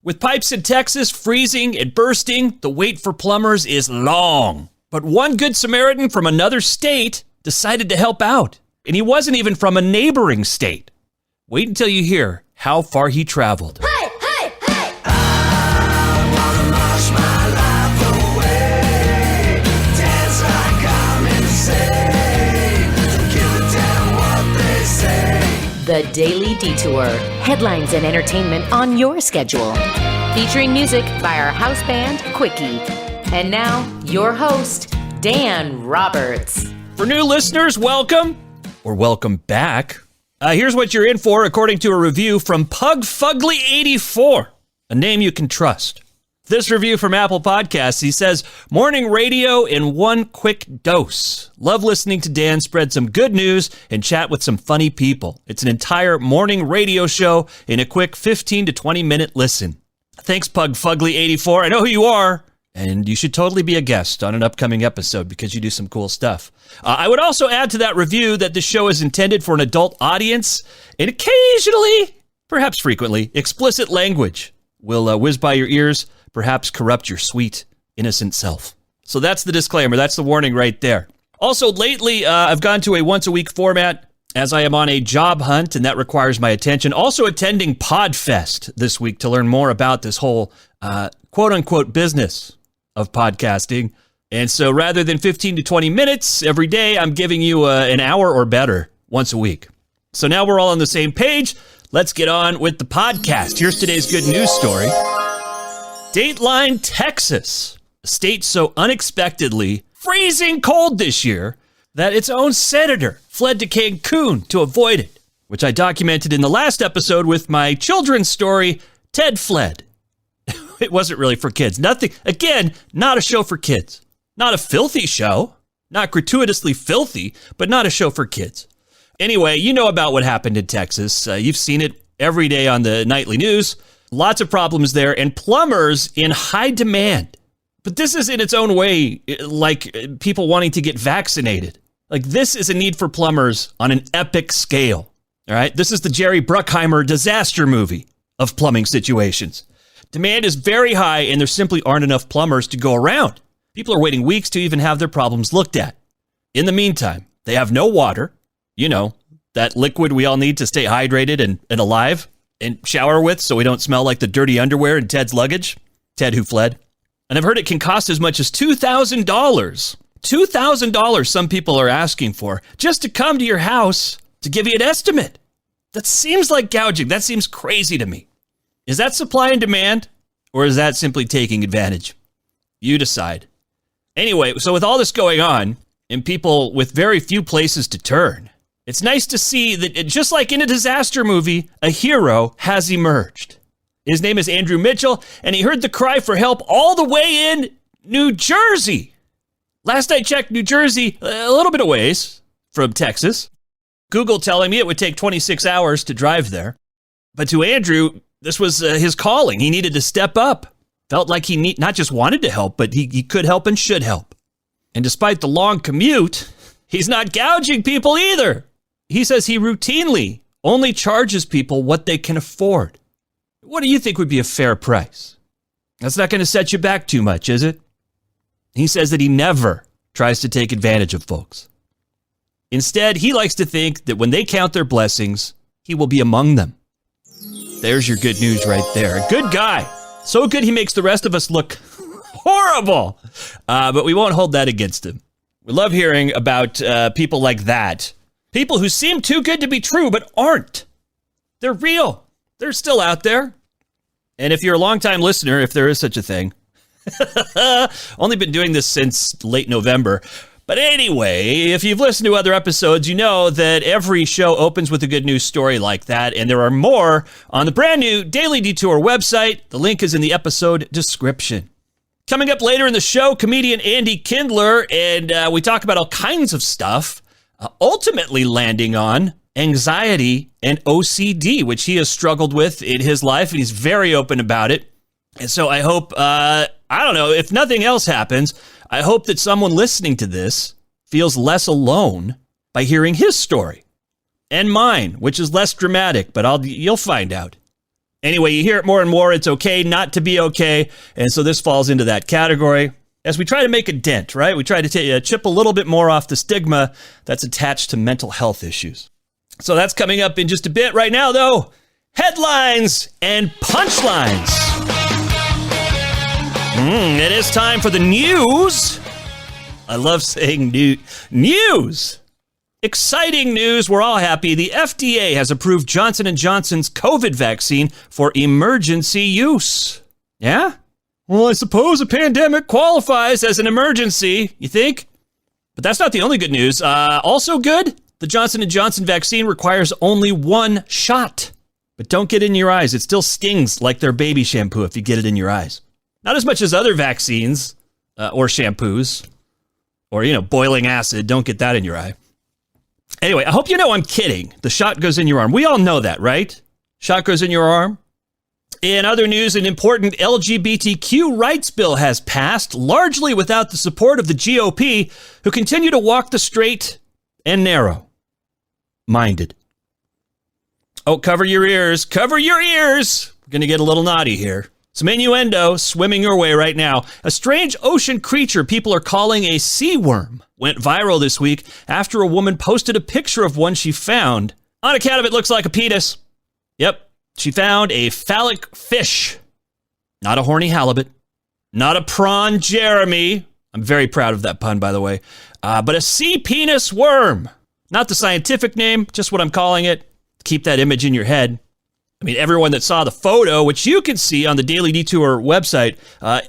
With pipes in Texas freezing and bursting, the wait for plumbers is long. But one good Samaritan from another state decided to help out. And he wasn't even from a neighboring state. Wait until you hear how far he traveled. Hey, hey, hey! I wanna march my life away. Dance like I'm insane. Don't give a damn what they say. The Daily Detour. Headlines and entertainment on your schedule. Featuring music by our house band, Quickie. And now, your host, Dan Roberts. For new listeners, welcome, or welcome back. Here's what you're in for, according to a review from PugFugly84, a name you can trust. This review from Apple Podcasts, he says, morning radio in one quick dose. Love listening to Dan spread some good news and chat with some funny people. It's an entire morning radio show in a quick 15 to 20 minute listen. Thanks, PugFugly84. I know who you are. And you should totally be a guest on an upcoming episode because you do some cool stuff. I would also add to that review that this show is intended for an adult audience and occasionally, perhaps frequently, explicit language will whiz by your ears, perhaps corrupt your sweet, innocent self. So that's the disclaimer. That's the warning right there. Also, lately, I've gone to a once-a-week format as I am on a job hunt, and that requires my attention. Also attending PodFest this week to learn more about this whole quote-unquote business of podcasting. And so rather than 15 to 20 minutes every day, I'm giving you an hour or better once a week. So now we're all on the same page. Let's get on with the podcast. Here's today's good news story. Dateline, Texas, a state so unexpectedly freezing cold this year that its own senator fled to Cancun to avoid it, which I documented in the last episode with my children's story, Ted Fled. It wasn't really for kids. Nothing, again, not a show for kids. Not a filthy show. Not gratuitously filthy, but not a show for kids. Anyway, you know about what happened in Texas. You've seen it every day on the nightly news. Lots of problems there and plumbers in high demand. But this is in its own way like people wanting to get vaccinated. Like this is a need for plumbers on an epic scale. All right, this is the Jerry Bruckheimer disaster movie of plumbing situations. Demand is very high, and there simply aren't enough plumbers to go around. People are waiting weeks to even have their problems looked at. In the meantime, they have no water. You know, that liquid we all need to stay hydrated and alive and shower with so we don't smell like the dirty underwear in Ted's luggage. Ted who fled. And I've heard it can cost as much as $2,000. $2,000 some people are asking for just to come to your house to give you an estimate. That seems like gouging. That seems crazy to me. Is that supply and demand, or is that simply taking advantage? You decide. Anyway, so with all this going on, and people with very few places to turn, it's nice to see that just like in a disaster movie, a hero has emerged. His name is Andrew Mitchell, and he heard the cry for help all the way in New Jersey. Last I checked, New Jersey, a little bit of ways from Texas. Google telling me it would take 26 hours to drive there. But to Andrew, this was his calling. He needed to step up. Felt like he not just wanted to help, but he could help and should help. And despite the long commute, he's not gouging people either. He says he routinely only charges people what they can afford. What do you think would be a fair price? That's not going to set you back too much, is it? He says that he never tries to take advantage of folks. Instead, he likes to think that when they count their blessings, he will be among them. There's your good news right there. Good guy. So good he makes the rest of us look horrible. But we won't hold that against him. We love hearing about people like that. People who seem too good to be true, but aren't. They're real. They're still out there. And if you're a longtime listener, if there is such a thing, only been doing this since late November. But anyway, if you've listened to other episodes, you know that every show opens with a good news story like that, and there are more on the brand new Daily Detour website. The link is in the episode description. Coming up later in the show, comedian Andy Kindler, and we talk about all kinds of stuff, ultimately landing on anxiety and OCD, which he has struggled with in his life, and he's very open about it. And so I hope, I don't know, if nothing else happens, I hope that someone listening to this feels less alone by hearing his story and mine, which is less dramatic, but you'll find out. Anyway, you hear it more and more. It's okay not to be okay. And so this falls into that category. As we try to make a dent, right? We try to chip a little bit more off the stigma that's attached to mental health issues. So that's coming up in just a bit. Right now, though, headlines and punchlines. It is time for the news. I love saying news. Exciting news. We're all happy. The FDA has approved Johnson & Johnson's COVID vaccine for emergency use. Yeah? Well, I suppose a pandemic qualifies as an emergency, you think? But that's not the only good news. Also good, the Johnson & Johnson vaccine requires only one shot. But don't get it in your eyes. It still stings like their baby shampoo if you get it in your eyes. Not as much as other vaccines or shampoos or, boiling acid. Don't get that in your eye. Anyway, I hope you know I'm kidding. The shot goes in your arm. We all know that, right? Shot goes in your arm. In other news, an important LGBTQ rights bill has passed, largely without the support of the GOP, who continue to walk the straight and narrow-minded. Oh, cover your ears. Cover your ears. We're going to get a little naughty here. Some innuendo swimming your way right now. A strange ocean creature people are calling a sea worm went viral this week after a woman posted a picture of one she found. On account of it looks like a penis. Yep. She found a phallic fish, not a horny halibut, not a prawn Jeremy. I'm very proud of that pun, by the way. But a sea penis worm. Not the scientific name, just what I'm calling it. Keep that image in your head. I mean, everyone that saw the photo, which you can see on the Daily Detour website,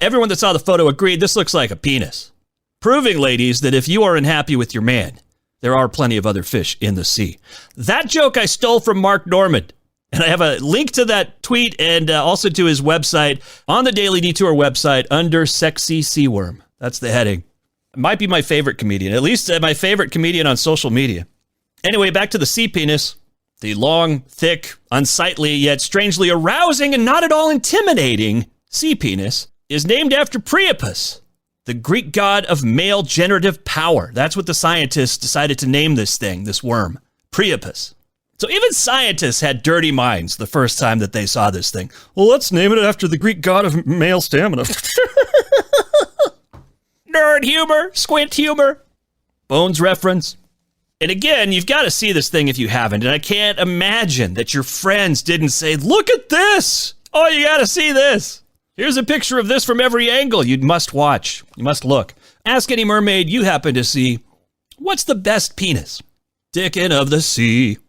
everyone that saw the photo agreed this looks like a penis. Proving, ladies, that if you are unhappy with your man, there are plenty of other fish in the sea. That joke I stole from Mark Norman. And I have a link to that tweet and also to his website on the Daily Detour website under Sexy Sea Worm. That's the heading. It might be my favorite comedian, at least my favorite comedian on social media. Anyway, back to the sea penis. The long, thick, unsightly, yet strangely arousing and not at all intimidating sea penis is named after Priapus, the Greek god of male generative power. That's what the scientists decided to name this thing, this worm, Priapus. So even scientists had dirty minds the first time that they saw this thing. Well, let's name it after the Greek god of male stamina. Nerd humor, squint humor, Bones reference. And again, you've got to see this thing if you haven't. And I can't imagine that your friends didn't say, look at this. Oh, you got to see this. Here's a picture of this from every angle. You must watch. You must look. Ask any mermaid you happen to see, what's the best penis? Dickin' of the sea.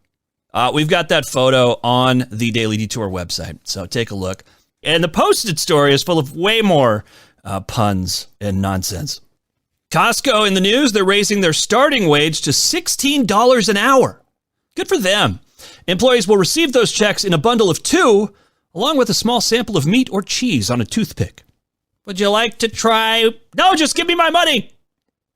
We've got that photo on the Daily Detour website, so take a look. And the posted story is full of way more puns and nonsense. Costco in the news, they're raising their starting wage to $16 an hour. Good for them. Employees will receive those checks in a bundle of 2, along with a small sample of meat or cheese on a toothpick. Would you like to try? No, just give me my money.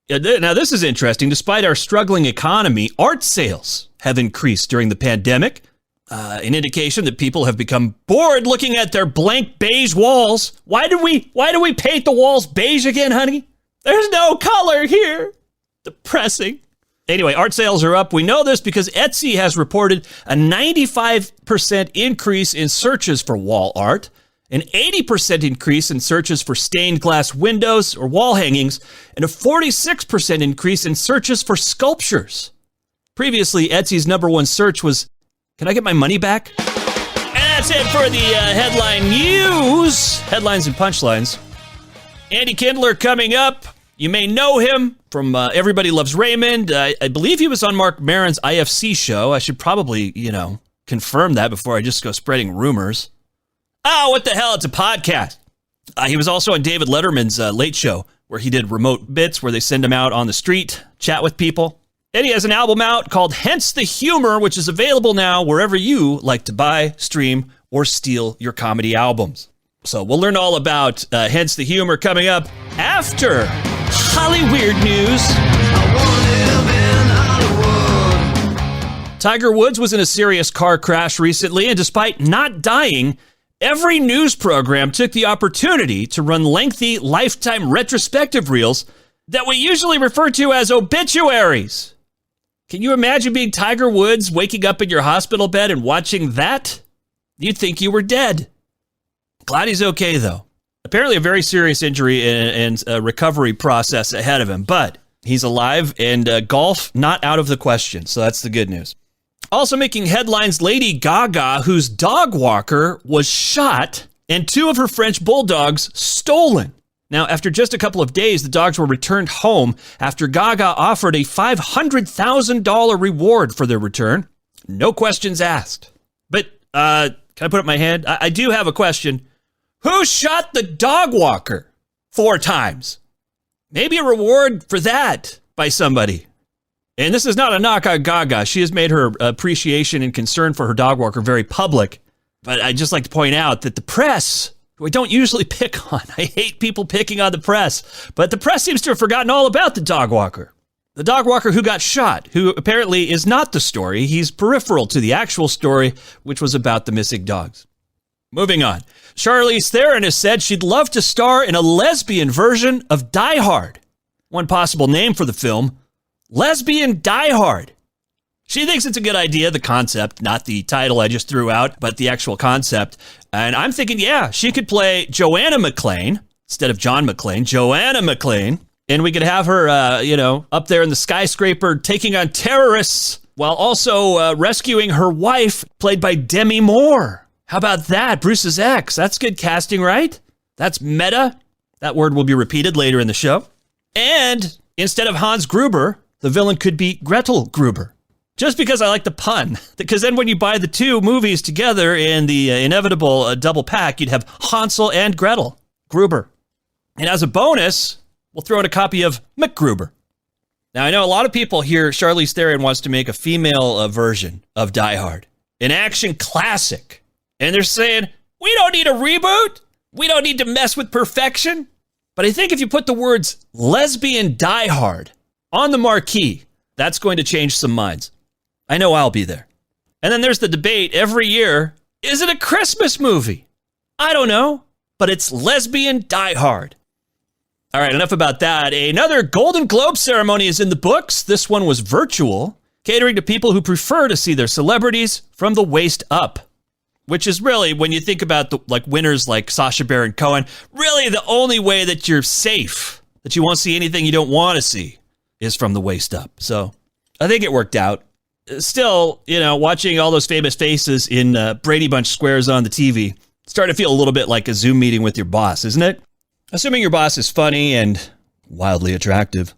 Now, this is interesting. Despite our struggling economy, art sales have increased during the pandemic, an indication that people have become bored looking at their blank beige walls. Why do we paint the walls beige again, honey? There's no color here. Depressing. Anyway, art sales are up. We know this because Etsy has reported a 95% increase in searches for wall art, an 80% increase in searches for stained glass windows or wall hangings, and a 46% increase in searches for sculptures. Previously, Etsy's #1 search was, can I get my money back? And that's it for the headline news. Headlines and punchlines. Andy Kindler coming up. You may know him from Everybody Loves Raymond. I believe he was on Mark Maron's IFC show. I should probably, confirm that before I just go spreading rumors. Oh, what the hell? It's a podcast. He was also on David Letterman's Late Show, where he did remote bits where they send him out on the street, chat with people. And he has an album out called Hence the Humor, which is available now wherever you like to buy, stream, or steal your comedy albums. So we'll learn all about Hence the Humor coming up after Hollyweird News. Tiger Woods was in a serious car crash recently, and despite not dying, every news program took the opportunity to run lengthy Lifetime retrospective reels that we usually refer to as obituaries. Can you imagine being Tiger Woods, waking up in your hospital bed and watching that? You'd think you were dead. Glad he's okay, though. Apparently a very serious injury and a recovery process ahead of him, but he's alive and golf not out of the question, so that's the good news. Also making headlines, Lady Gaga, whose dog walker was shot and 2 of her French bulldogs stolen. Now, after just a couple of days, the dogs were returned home after Gaga offered a $500,000 reward for their return. No questions asked. But, can I put up my hand? I do have a question. Who shot the dog walker 4 times? Maybe a reward for that by somebody. And this is not a knock on Gaga. She has made her appreciation and concern for her dog walker very public. But I'd just like to point out that the press, who I don't usually pick on, I hate people picking on the press, but the press seems to have forgotten all about the dog walker. The dog walker who got shot, who apparently is not the story. He's peripheral to the actual story, which was about the missing dogs. Moving on. Charlize Theron has said she'd love to star in a lesbian version of Die Hard. One possible name for the film, Lesbian Die Hard. She thinks it's a good idea, the concept, not the title I just threw out, but the actual concept. And I'm thinking, yeah, she could play Joanna McClane instead of John McClane, Joanna McClane. And we could have her, up there in the skyscraper taking on terrorists while also rescuing her wife, played by Demi Moore. How about that? Bruce's ex. That's good casting, right? That's meta. That word will be repeated later in the show. And instead of Hans Gruber, the villain could be Gretel Gruber. Just because I like the pun. Because then when you buy the 2 movies together in the inevitable double pack, you'd have Hansel and Gretel Gruber. And as a bonus, we'll throw in a copy of McGruber. Now, I know a lot of people here, Charlize Theron wants to make a female version of Die Hard. An action classic. And they're saying, we don't need a reboot. We don't need to mess with perfection. But I think if you put the words lesbian Die Hard on the marquee, that's going to change some minds. I know I'll be there. And then there's the debate every year, is it a Christmas movie? I don't know, but it's lesbian Die Hard. All right, enough about that. Another Golden Globe ceremony is in the books. This one was virtual, catering to people who prefer to see their celebrities from the waist up. Which is really, when you think about the winners like Sacha Baron Cohen, really the only way that you're safe, that you won't see anything you don't want to see, is from the waist up. So I think it worked out. Still, watching all those famous faces in Brady Bunch squares on the TV, starting to feel a little bit like a Zoom meeting with your boss, isn't it? Assuming your boss is funny and wildly attractive.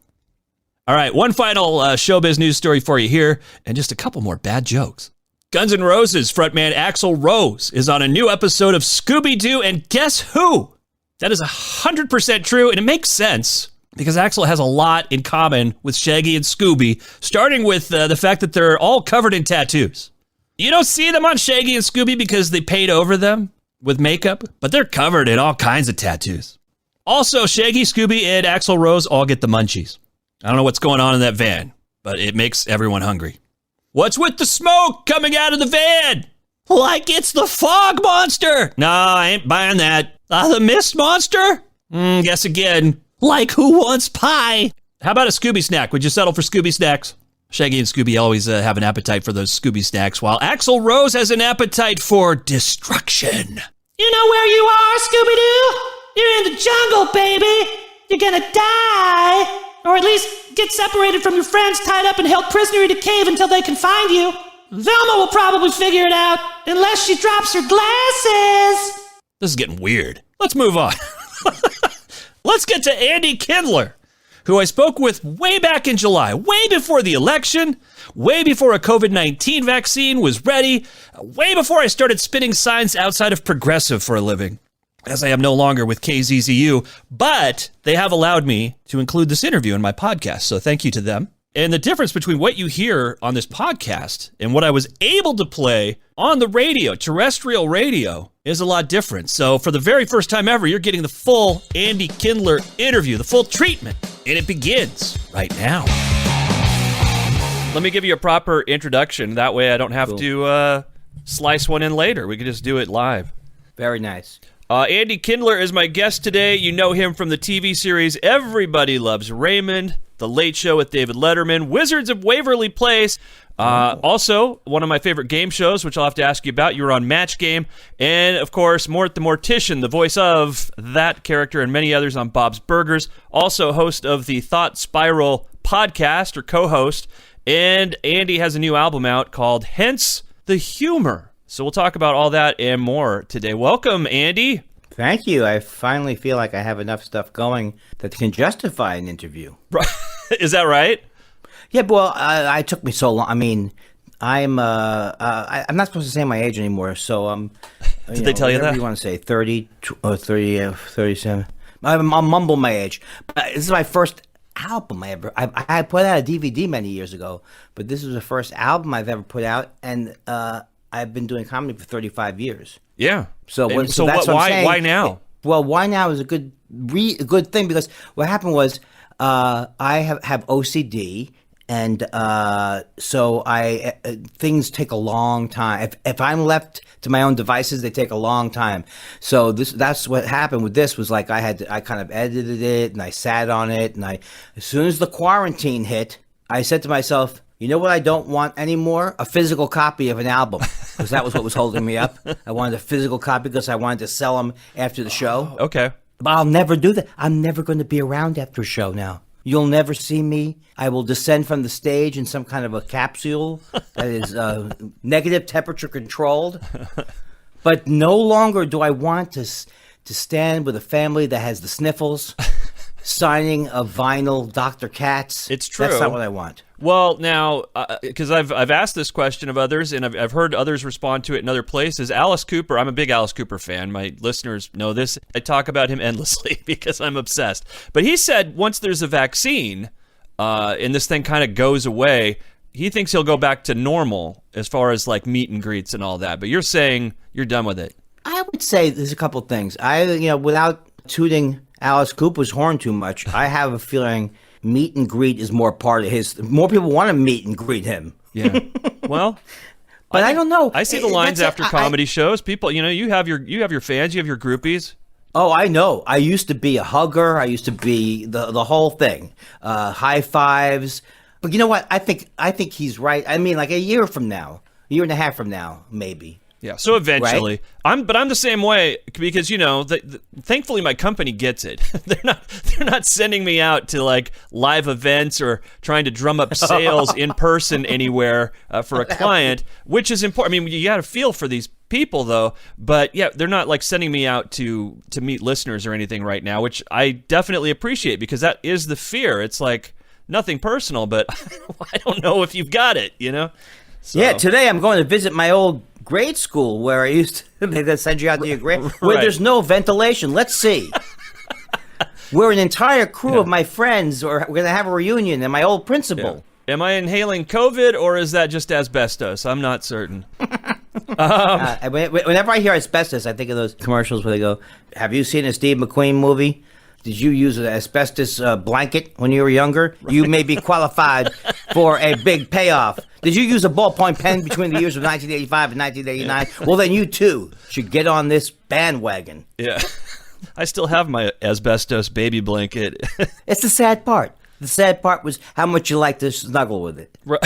All right, one final showbiz news story for you here, and just a couple more bad jokes. Guns N' Roses frontman Axl Rose is on a new episode of Scooby-Doo, and guess who? That is 100% true, and it makes sense because Axl has a lot in common with Shaggy and Scooby, starting with the fact that they're all covered in tattoos. You don't see them on Shaggy and Scooby because they paint over them with makeup, but they're covered in all kinds of tattoos. Also, Shaggy, Scooby, and Axl Rose all get the munchies. I don't know what's going on in that van, but it makes everyone hungry. What's with the smoke coming out of the van? Like it's the fog monster. No, I ain't buying that. The mist monster? Guess again. Like who wants pie? How about a Scooby snack? Would you settle for Scooby snacks? Shaggy and Scooby always have an appetite for those Scooby snacks, while Axl Rose has an appetite for destruction. You know where you are, Scooby-Doo? You're in the jungle, baby. You're gonna die. Or at least get separated from your friends, tied up and held prisoner in a cave until they can find you. Velma will probably figure it out, unless she drops her glasses. This is getting weird. Let's move on. Let's get to Andy Kindler, who I spoke with way back in July, way before the election, way before a COVID-19 vaccine was ready, way before I started spinning signs outside of Progressive for a living, as I am no longer with KZZU, but they have allowed me to include this interview in my podcast, so thank you to them. And the difference between what you hear on this podcast and what I was able to play on the radio, terrestrial radio, is a lot different. So for the very first time ever, you're getting the full Andy Kindler interview, the full treatment, and it begins right now. Let me give you a proper introduction. That way I don't have to slice one in later. We can just do it live. Very nice. Andy Kindler is my guest today. You know him from the TV series Everybody Loves Raymond, The Late Show with David Letterman, Wizards of Waverly Place, Also, one of my favorite game shows, which I'll have to ask you about. You were on Match Game. And, of course, Mort the Mortician, the voice of that character and many others on Bob's Burgers. Also host of the Thought Spiral podcast, or co-host. And Andy has a new album out called Hence the Humor. So we'll talk about all that and more today. Welcome, Andy. Thank you. I finally feel like I have enough stuff going that can justify an interview. Is that right? Yeah, well, it took me so long. I mean, I'm not supposed to say my age anymore, so Did they tell you that? You want to say 30 or 30, 37? I'll mumble my age. But this is my first album I put out a DVD many years ago, but this was the first album I've ever put out, and I've been doing comedy for 35 years. Yeah. So that's what I'm saying. Why now? Well, why now is a good thing, because what happened was I have OCD. And so things take a long time. If I'm left to my own devices, they take a long time. So that's what happened with this. Was like I kind of edited it and I sat on it, and as soon as the quarantine hit, I said to myself, you know what I don't want anymore? A physical copy of an album, because that was what was holding me up. I wanted a physical copy because I wanted to sell them after the show. Okay. But I'll never do that. I'm never going to be around after a show now. You'll never see me. I will descend from the stage in some kind of a capsule that is negative temperature controlled. But no longer do I want to stand with a family that has the sniffles, signing a vinyl Dr. Katz. It's true. That's not what I want. Well, now, because I've asked this question of others, and I've heard others respond to it in other places. Alice Cooper, I'm a big Alice Cooper fan. My listeners know this. I talk about him endlessly because I'm obsessed. But he said once there's a vaccine, and this thing kind of goes away, he thinks he'll go back to normal as far as like meet and greets and all that. But you're saying you're done with it. I would say there's a couple things. Without tooting Alice Cooper's horn too much, I have a feeling meet and greet is more part of his. More people want to meet and greet him. Yeah. Well, but I don't know. I see the lines after comedy shows. People, you have your fans, you have your groupies. Oh, I know. I used to be a hugger. I used to be the whole thing. High fives. But you know what? I think he's right. I mean, like a year and a half from now, maybe. Yeah, so eventually. Right? I'm the same way, because thankfully my company gets it. They're not sending me out to like live events or trying to drum up sales in person anywhere for a client, which is important. I mean, you got to feel for these people though, but yeah, they're not like sending me out to meet listeners or anything right now, which I definitely appreciate, because that is the fear. It's like nothing personal, but I don't know if you've got it, So. Yeah, today I'm going to visit my old grade school where I used to, they send you out to your grade, where there's no ventilation. Let's see. We're an entire crew of my friends, or we're going to have a reunion, and my old principal. Yeah. Am I inhaling COVID, or is that just asbestos? I'm not certain. Whenever I hear asbestos, I think of those commercials where they go, have you seen a Steve McQueen movie? Did you use an asbestos blanket when you were younger? Right. You may be qualified for a big payoff. Did you use a ballpoint pen between the years of 1985 and 1989? Yeah. Well, then you too should get on this bandwagon. Yeah. I still have my asbestos baby blanket. It's the sad part. The sad part was how much you like to snuggle with it. Right.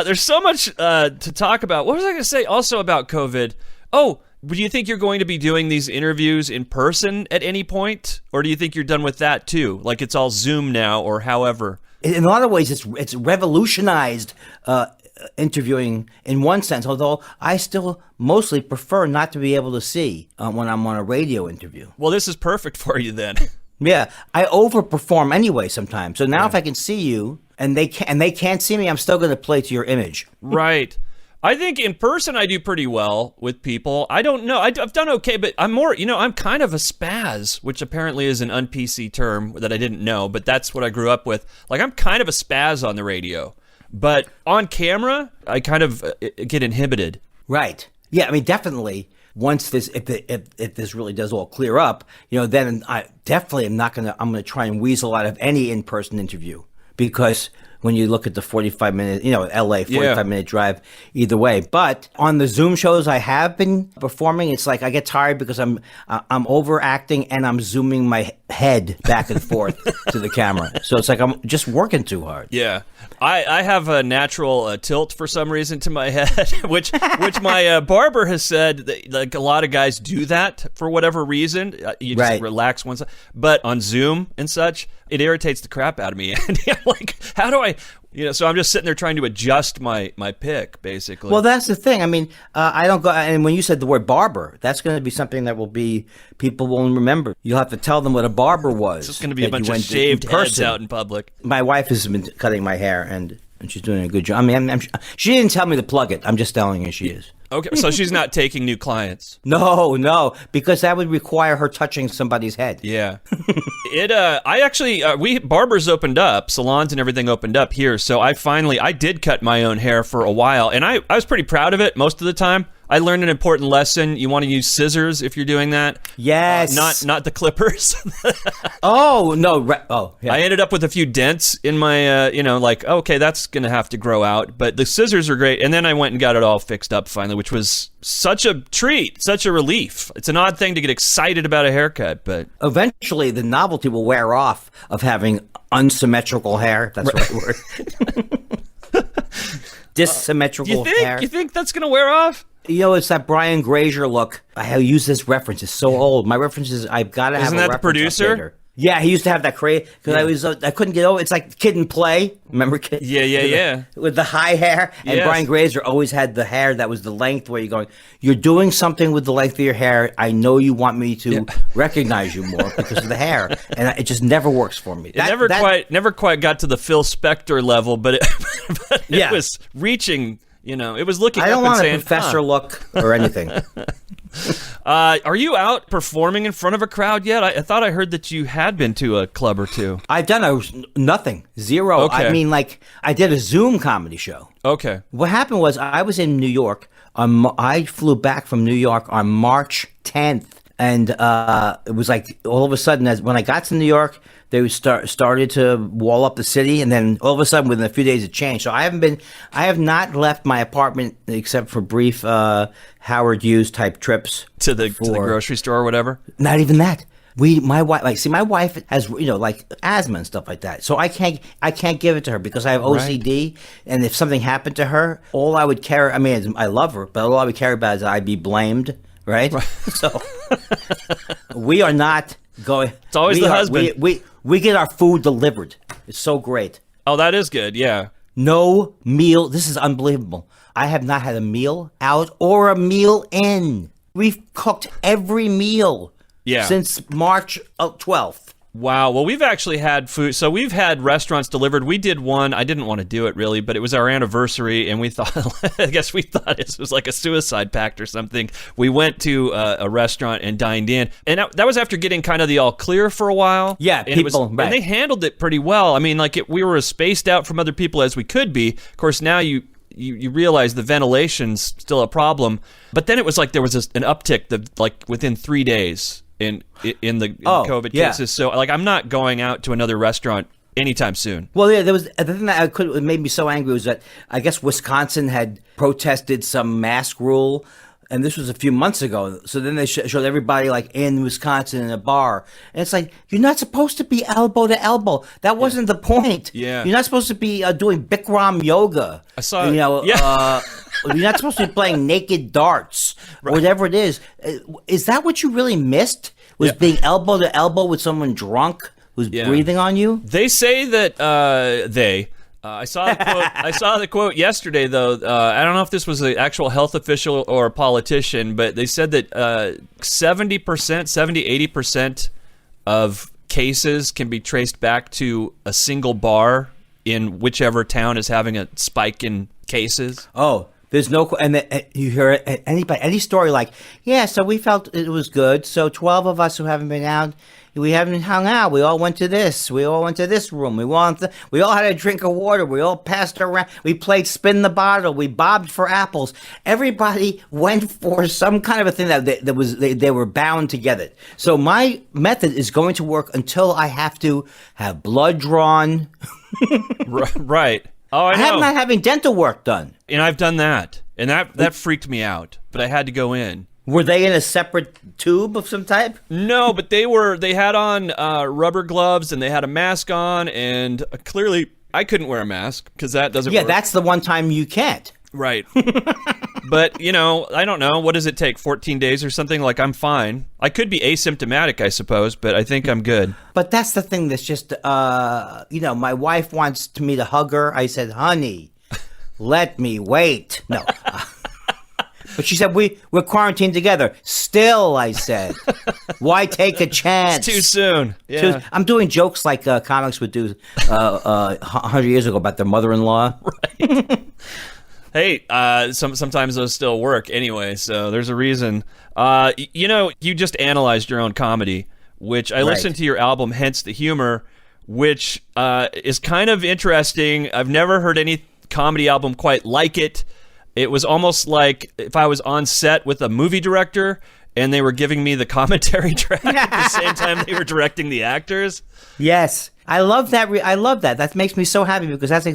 There's so much to talk about. What was I going to say also about COVID? Oh, do you think you're going to be doing these interviews in person at any point? Or do you think you're done with that too? Like it's all Zoom now or however? In a lot of ways, it's revolutionized interviewing in one sense, although I still mostly prefer not to be able to see when I'm on a radio interview. Well, this is perfect for you then. Yeah, I overperform anyway sometimes. So now if I can see you and they can't see me, I'm still going to play to your image. Right. I think in person I do pretty well with people. I don't know. I've done okay, but I'm more, I'm kind of a spaz, which apparently is an un-PC term that I didn't know, but that's what I grew up with. Like, I'm kind of a spaz on the radio, but on camera, I kind of get inhibited. Right. Yeah, I mean, definitely. Once this, if this really does all clear up, then I definitely I'm going to try and weasel out of any in-person interview, because when you look at the 45-minute, LA 45-minute drive either way. But on the Zoom shows I have been performing, it's like I get tired because I'm overacting and I'm zooming my head back and forth to the camera. So it's like I'm just working too hard. Yeah. I have a natural tilt for some reason to my head, which my barber has said that, like, a lot of guys do that for whatever reason. You just Right. relax one side. But on Zoom and such, it irritates the crap out of me. And I'm like, how do I... so I'm just sitting there trying to adjust my pick, basically. Well, that's the thing. I mean, I don't go. And when you said the word barber, that's going to be something that will be people won't remember. You'll have to tell them what a barber was. It's just going to be a that bunch you of went shaved in heads person. out in public. My wife has been cutting my hair, and she's doing a good job. I mean, she didn't tell me to plug it. I'm just telling you she is. Okay, so she's not taking new clients. No, because that would require her touching somebody's head. Yeah. I actually, barbers opened up, salons and everything opened up here. So I did cut my own hair for a while, and I was pretty proud of it most of the time. I learned an important lesson. You want to use scissors if you're doing that. Yes. Not the clippers. Oh, no. Yeah. I ended up with a few dents in my, okay, that's going to have to grow out. But the scissors are great. And then I went and got it all fixed up finally, which was such a treat, such a relief. It's an odd thing to get excited about a haircut, but... Eventually, the novelty will wear off of having unsymmetrical hair. That's the right word. Dissymmetrical hair. You think that's going to wear off? It's that Brian Grazer look. I use this reference. It's so old. My reference is I've got to have Isn't a that the reference producer? updater. Yeah, he used to have that crazy because I couldn't get over. It's like Kid and Play. Remember Kid? Yeah. With the high hair, and Yes. Brian Grazer always had the hair that was the length. Where you're going, you're doing something with the length of your hair. I know you want me to recognize you more because of the hair, and it just never works for me. It never quite got to the Phil Spector level, but it was reaching. It was looking. I don't up and want a saying, professor look or anything. Are you out performing in front of a crowd yet? I thought I heard that you had been to a club or two. I've done nothing, zero. Okay. I mean, like I did a Zoom comedy show. Okay. What happened was I was in New York. I flew back from New York on March 10th, and it was like all of a sudden, when I got to New York, they started to wall up the city, and then all of a sudden, within a few days, it changed. So I have not left my apartment except for brief Howard Hughes type trips To the grocery store or whatever. Not even that. My wife has like asthma and stuff like that, so I can't give it to her because I have OCD, and if something happened to her, all I would care. I mean, I love her, but all I would care about is I'd be blamed, right? So we are not going. It's always the husband. We get our food delivered. It's so great. Oh, that is good. Yeah. No meal. This is unbelievable. I have not had a meal out or a meal in. We've cooked every meal. Yeah. Since March 12th. Wow. Well, we've actually had food. So we've had restaurants delivered. We did one. I didn't want to do it really, but it was our anniversary, and we thought, I guess we thought it was like a suicide pact or something. We went to a restaurant and dined in, and that was after getting kind of the all clear for a while. Yeah, and right. and they handled it pretty well. I mean, we were as spaced out from other people as we could be. Of course, now you realize the ventilation's still a problem, but then it was like there was an uptick within 3 days. In the COVID cases, so I'm not going out to another restaurant anytime soon. Well, yeah, there was the thing that made me so angry was that I guess Wisconsin had protested some mask rule, and this was a few months ago. So then they showed everybody in Wisconsin in a bar, and it's like you're not supposed to be elbow to elbow. That wasn't the point. Yeah, you're not supposed to be doing Bikram yoga. I saw. You're not supposed to be playing naked darts, or whatever it is. Is that what you really missed? Was being elbow to elbow with someone drunk who's breathing on you? They say that I saw the quote. I saw the quote yesterday, though. I don't know if this was an actual health official or a politician, but they said that 70%, 80% of cases can be traced back to a single bar in whichever town is having a spike in cases. Oh. There's no, and you hear any story so we felt it was good. So 12 of us who haven't been out, we haven't hung out. We all went to this. We all went to this room. We all had a drink of water. We all passed around. We played spin the bottle. We bobbed for apples. Everybody went for some kind of a thing that they were bound to get it. So my method is going to work until I have to have blood drawn. Right. Oh, I know. I'm not having dental work done. And I've done that. And that freaked me out. But I had to go in. Were they in a separate tube of some type? No, but they had on rubber gloves and they had a mask on, and clearly I couldn't wear a mask because that doesn't work. Yeah, that's the one time you can't. Right. But, I don't know. What does it take? 14 days or something? Like, I'm fine. I could be asymptomatic, I suppose, but I think I'm good. But that's the thing that's just, my wife wants me to hug her. I said, honey, let me wait. No. But she said, we're quarantined together. Still, I said, why take a chance? It's too soon. Yeah. I'm doing jokes like comics would do 100 years ago about their mother-in-law. Right. Hey, sometimes those still work anyway, so there's a reason. You just analyzed your own comedy, which I listened to your album, Hence the Humor, which is kind of interesting. I've never heard any comedy album quite like it. It was almost like if I was on set with a movie director and they were giving me the commentary track at the same time they were directing the actors. Yes. I love that. I love that. That makes me so happy because that's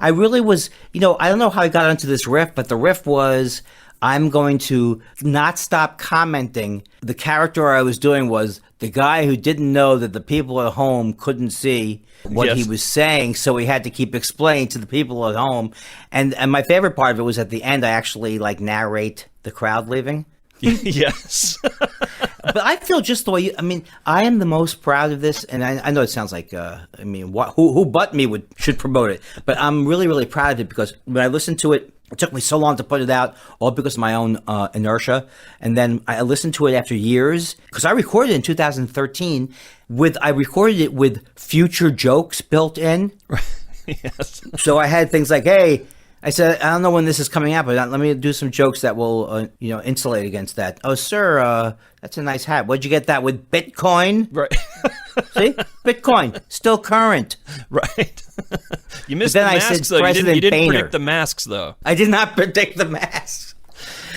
I really was, I don't know how I got onto this riff, but the riff was, I'm going to not stop commenting. The character I was doing was the guy who didn't know that the people at home couldn't see what he was saying, so he had to keep explaining to the people at home. And my favorite part of it was at the end, I actually narrate the crowd leaving. Yes. But I feel just the way I am the most proud of this, and I know it sounds like, who but me should promote it, but I'm really, really proud of it because when I listened to it, it took me so long to put it out, all because of my own inertia, and then I listened to it after years, because I recorded it in 2013, I recorded it with future jokes built in. Yes. So I had things like, hey, I said, I don't know when this is coming out, but let me do some jokes that will, insulate against that. Oh, sir, that's a nice hat. Where'd you get that, with Bitcoin? Right. See? Bitcoin, still current. Right. You missed But the then I masks, said though. President You didn't Boehner. predict the masks, though. I did not predict the masks.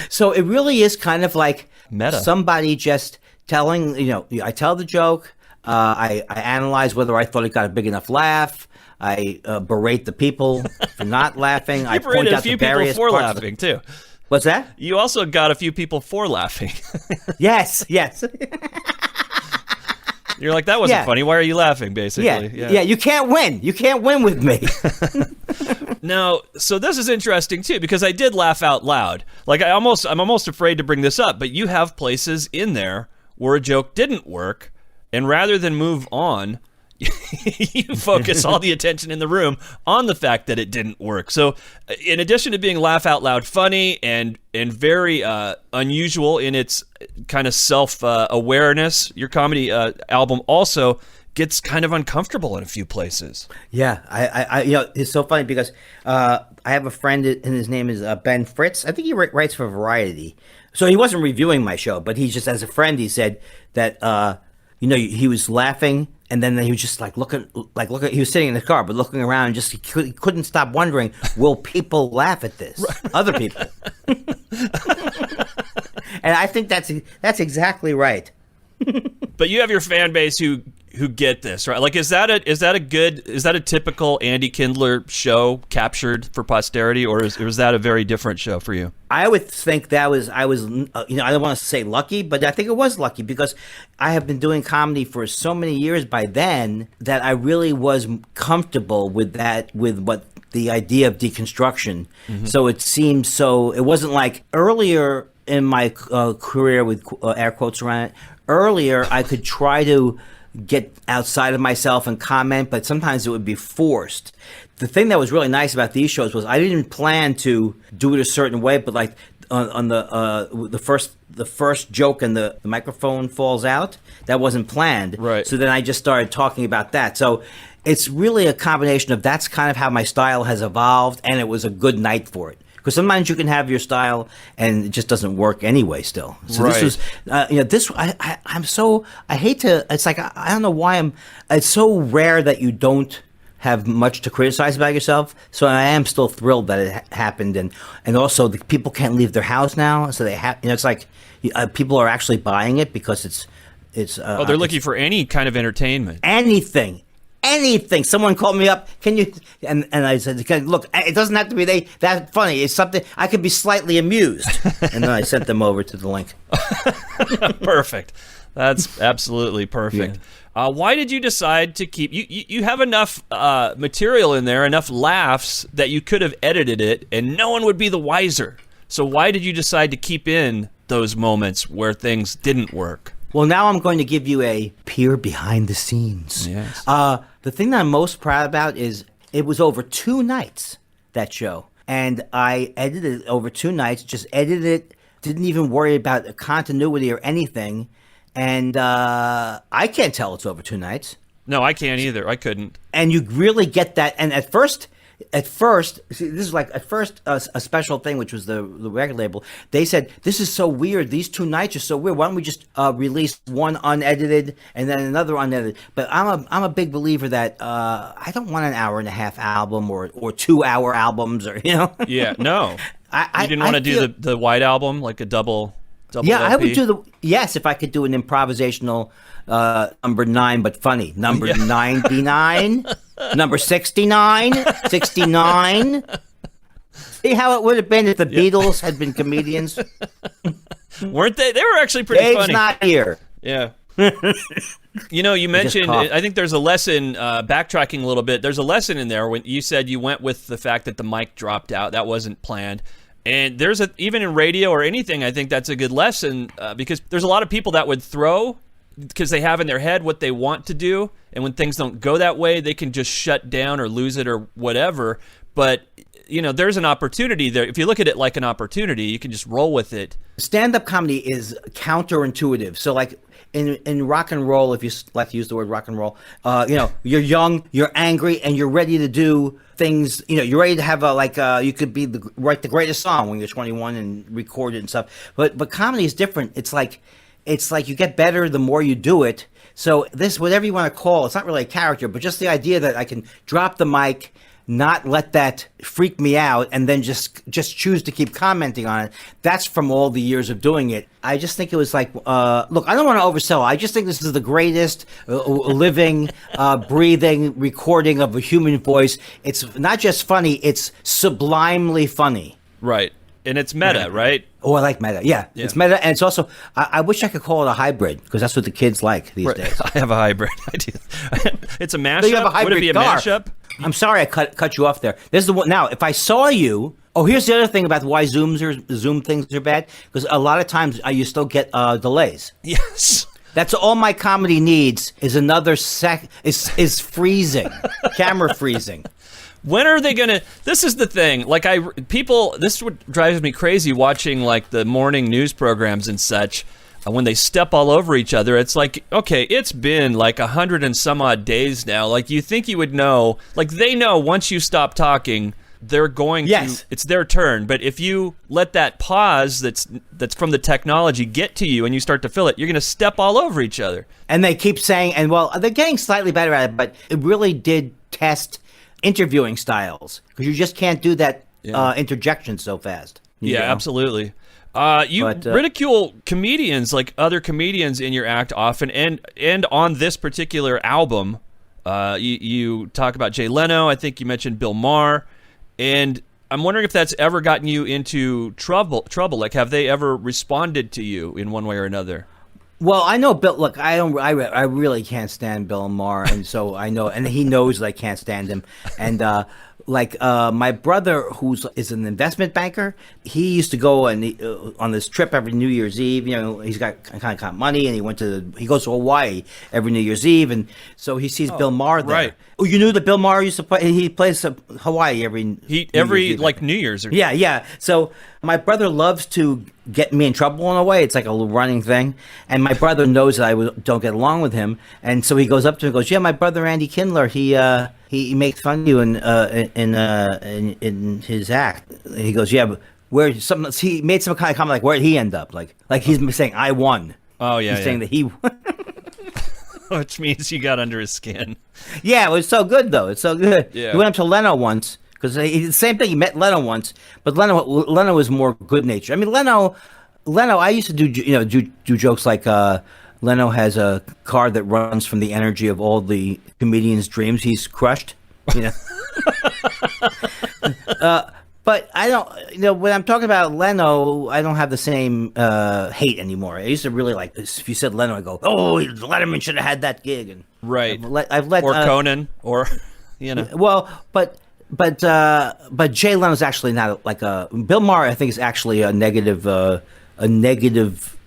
So it really is kind of like Meta. Somebody just telling, I tell the joke, I analyze whether I thought it got a big enough laugh. I berate the people for not laughing. I point berated out a few the people various for parts of laughing, too. What's that? You also got a few people for laughing. Yes. You're like, that wasn't funny. Why are you laughing, basically? Yeah. You can't win. You can't win with me. No, so this is interesting, too, because I did laugh out loud. Like, I'm almost afraid to bring this up, but you have places in there where a joke didn't work, and rather than move on, you focus all the attention in the room on the fact that it didn't work. So in addition to being laugh out loud funny and very unusual in its kind of self-awareness, your comedy album also gets kind of uncomfortable in a few places. Yeah, I it's so funny because I have a friend and his name is Ben Fritz. I think he writes for Variety. So he wasn't reviewing my show, but he just, as a friend, he said that he was laughing. And then he was just looking. He was sitting in the car, but looking around, and just he couldn't stop wondering, will people laugh at this? Right. Other people. And I think that's exactly right. But you have your fan base who get this, right? Like, is that a typical Andy Kindler show captured for posterity, or is that a very different show for you? I would think I was I don't want to say lucky, but I think it was lucky because I have been doing comedy for so many years by then that I really was comfortable with what the idea of deconstruction. Mm-hmm. So it seemed it wasn't like earlier in my career with air quotes around it. Earlier, I could try to get outside of myself and comment, but sometimes it would be forced. The thing that was really nice about these shows was I didn't plan to do it a certain way, but like on the first joke and the microphone falls out, that wasn't planned. Right. So then I just started talking about that. So it's really a combination of that's kind of how my style has evolved, and it was a good night for it. Because sometimes you can have your style and it just doesn't work anyway still. So right. This was, I hate to, it's like, I don't know why it's so rare that you don't have much to criticize about yourself. So I am still thrilled that it happened. And also the people can't leave their house now. So they have, it's like people are actually buying it because it's they're looking for any kind of entertainment. Anything. anything. Someone called me up. Can you? And I said, look, it doesn't have to be that funny. It's something I could be slightly amused. And then I sent them over to the link. Perfect. That's absolutely perfect. Yeah. Why did you decide to keep? You have enough material in there, enough laughs that you could have edited it, and no one would be the wiser. So why did you decide to keep in those moments where things didn't work? Well, now I'm going to give you a peer behind the scenes. Yes. The thing that I'm most proud about is it was over 2 nights, that show. And I edited it over 2 nights, just edited it, didn't even worry about continuity or anything. And I can't tell it's over 2 nights. No, I can't either. I couldn't. And you really get that. And at first, see, this is like a special thing, which was the record label. They said, this is so weird. These 2 nights are so weird. Why don't we just release one unedited and then another unedited? But I'm a big believer that I don't want an 1.5-hour album or 2-hour albums or, you know. Yeah, no. You didn't want to do the white album, like a double yeah, LP? I would do yes, if I could do an improvisational number 9, but funny. Number 99, number 69, 69. See how it would have been if the Beatles had been comedians? Weren't they? They were actually pretty Dave's funny. not here. Yeah. You know, you mentioned, I think there's a lesson, backtracking a little bit, there's a lesson in there when you said you went with the fact that the mic dropped out. That wasn't planned. And even in radio or anything, I think that's a good lesson because there's a lot of people that would throw because they have in their head what they want to do. And when things don't go that way, they can just shut down or lose it or whatever. But, you know, there's an opportunity there. If you look at it like an opportunity, you can just roll with it. Stand-up comedy is counterintuitive. So, like, in rock and roll, if you like to use the word rock and roll, you know, you're young, you're angry, and you're ready to do things. You know, you're ready to have you could write the greatest song when you're 21 and record it and stuff. But comedy is different. It's like you get better the more you do it. So this, whatever you want to call, it's not really a character, but just the idea that I can drop the mic, not let that freak me out, and then just choose to keep commenting on it. That's from all the years of doing it. I just think it was like, look, I don't want to oversell. I just think this is the greatest living, breathing recording of a human voice. It's not just funny, it's sublimely funny. Right. And it's meta, right? Oh, I like meta. Yeah, it's meta, and it's also. I wish I could call it a hybrid because that's what the kids like these days. I have a hybrid. I do. It's a mashup. So you have a hybrid Would it be a car. mashup? I'm sorry I cut you off there. This is the one. Now, if I saw you, here's the other thing about why Zoom things are bad, because a lot of times you still get delays. Yes. That's all my comedy needs is another is freezing, camera freezing. When are they gonna? This is the thing. Like this is what drives me crazy watching like the morning news programs and such. When they step all over each other, it's like, okay, it's been like 100 and some odd days now. Like you think you would know, like they know once you stop talking, they're going to. It's their turn. But if you let that pause that's from the technology get to you and you start to feel it, you're gonna step all over each other. And they keep saying, and well, they're getting slightly better at it, but it really did test interviewing styles because you just can't do that interjection so fast. Yeah, absolutely. You ridicule comedians, like other comedians in your act often, and on this particular album, you talk about Jay Leno. I think you mentioned Bill Maher, and I'm wondering if that's ever gotten you into trouble. Like, have they ever responded to you in one way or another? Well, I know Bill. Look, I really can't stand Bill Maher, and so I know, and he knows that I can't stand him. And my brother, is an investment banker, he used to go on this trip every New Year's Eve. You know, he's got kind of money, and he goes to Hawaii every New Year's Eve, and so he sees Bill Maher there. Right. Oh, you knew that Bill Maher used to play? He plays Hawaii every New Year's Eve. New Year's. Yeah. So my brother loves to get me in trouble in a way. It's like a running thing. And my brother knows that I don't get along with him. And so he goes up to me and goes, yeah, my brother Andy Kindler, he makes fun of you in his act. And he goes, yeah, but he made some kind of comment like, where'd he end up? Like he's saying, I won. Oh, yeah. He's saying that he won. Which means you got under his skin. Yeah, it was so good, though. It's so good. Yeah. He went up to Leno once. Because the same thing, he met Leno once, but Leno was more good natured. I mean, Leno, I used to do jokes like Leno has a car that runs from the energy of all the comedians' dreams he's crushed. You know. But I don't, when I'm talking about Leno, I don't have the same hate anymore. I used to really like this. If you said Leno, I go, oh, Letterman should have had that gig. And Right. I've let or Conan, or, Well, but Jay Leno's actually not like a Bill Maher. I think is actually a negative.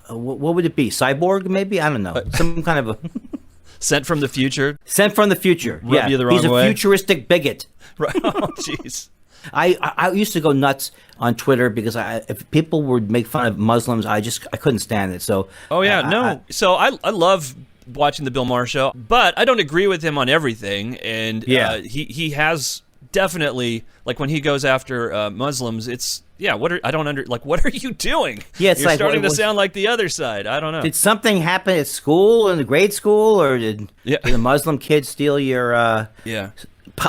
What would it be? Cyborg, maybe? I don't know. Some kind of a Sent from the future. sent from the future. Rub you the wrong he's a way. futuristic bigot. Right. Oh, jeez. I used to go nuts on Twitter because if people would make fun of Muslims, I couldn't stand it. So Oh, yeah. So I love watching the Bill Maher show, but I don't agree with him on everything. And Yeah. he has definitely, like, when he goes after Muslims, it's, what are you doing? Yeah, it's You're like, starting to what- sound like the other side. I don't know. did something happen at school, in the grade school, or did a Muslim kid steal your? Yeah.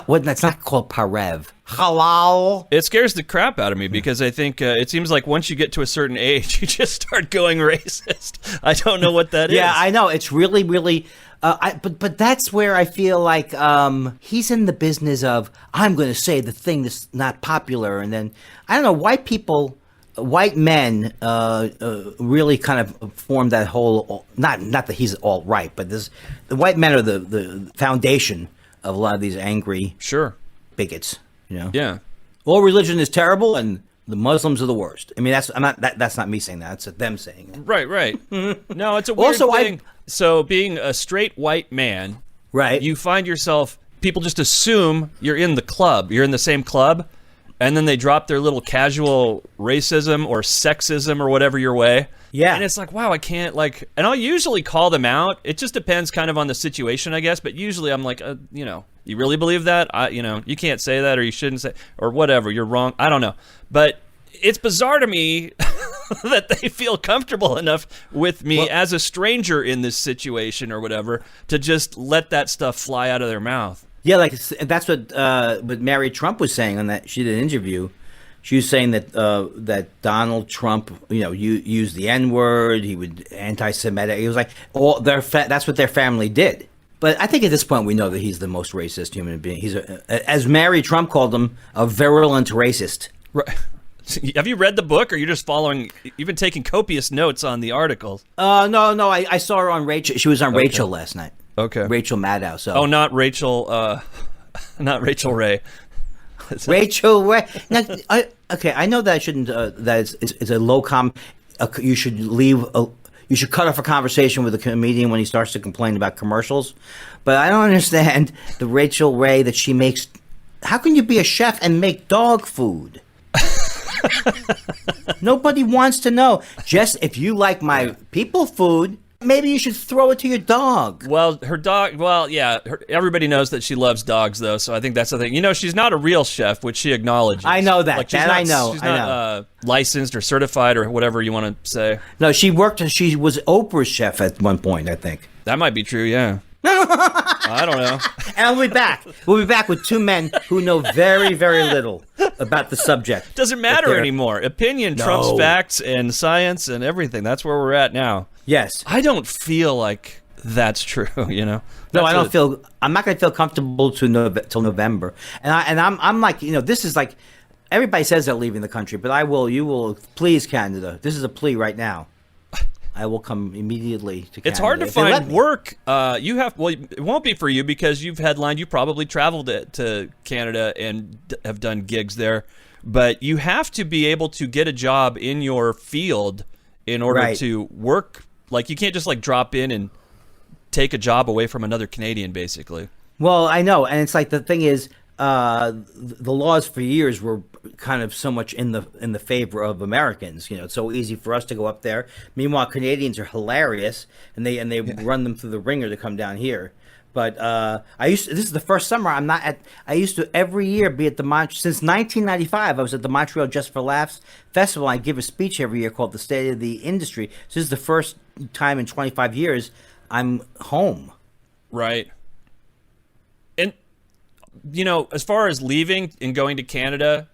That's not called parev. Halal. It scares the crap out of me because I think it seems like once you get to a certain age, you just start going racist. I don't know what that is. Yeah, I know. It's really, really. But that's where I feel like he's in the business of I'm going to say the thing that's not popular, and then I don't know. White men really kind of form that whole. Not that he's all right, but the white men are the foundation of a lot of these angry Sure. bigots. Yeah. All religion is terrible, and the Muslims are the worst. I mean, that's not me saying that. It's them saying it. Right. No, it's a weird Also, thing. So being a straight white man, Right. you find yourself, people just assume you're in the club. You're in the same club, and then they drop their little casual racism or sexism or whatever your way. Yeah. And it's like, wow, I can't, like, and I'll usually call them out. It just depends kind of on the situation, I guess. But usually I'm like, you really believe that? You can't say that, or you shouldn't say, or whatever. You're wrong. I don't know. But it's bizarre to me that they feel comfortable enough with me as a stranger in this situation or whatever to just let that stuff fly out of their mouth. Yeah, like that's what Mary Trump was saying on that. She did an interview. She was saying that Donald Trump, used the N-word. He would anti-Semitic. He was like that's what their family did. But I think at this point we know that he's the most racist human being. He's as Mary Trump called him, a virulent racist. Right. Have you read the book, or you're just following? You've been taking copious notes on the articles. No. I saw her on Rachel. She was on Rachel last night. Okay. Rachel Maddow. So. Oh, not Rachel. Not Rachel Ray. Rachel Ray. Now, I know that I shouldn't. That it's a low you should leave. You should cut off a conversation with a comedian when he starts to complain about commercials. But I don't understand the Rachel Ray that she makes. How can you be a chef and make dog food? Nobody wants to know. Just if you like my people food, maybe you should throw it to your dog. Well, her dog. Well, yeah. Everybody knows that she loves dogs, though. So I think that's the thing. She's not a real chef, which she acknowledges. I know that. I know. She's not licensed or certified or whatever you want to say. No, she was Oprah's chef at one point, I think. That might be true. Yeah. I don't know. And we'll be back. We'll be back with two men who know very, very little about the subject. Doesn't matter anymore. Opinion trumps facts and science and everything. That's where we're at now. Yes. I don't feel like that's true. No, I don't feel. I'm not going to feel comfortable till November. And I'm like, this is like, everybody says they're leaving the country, but you will, please, Canada. This is a plea right now. I will come immediately to Canada. It's hard to find work. It won't be for you because you've headlined. You probably traveled to Canada and have done gigs there. But you have to be able to get a job in your field in order to work. Like, you can't just drop in and take a job away from another Canadian, basically. Well, I know, and it's like the thing is, the laws for years were kind of so much in the favor of Americans. It's so easy for us to go up there. Meanwhile, Canadians are hilarious, and they run them through the ringer to come down here. But this is the first summer I'm not at. I used to every year be at the since 1995. I was at the Montreal Just for Laughs Festival. I give a speech every year called the State of the Industry. So this is the first time in 25 years I'm home. Right. And as far as leaving and going to Canada,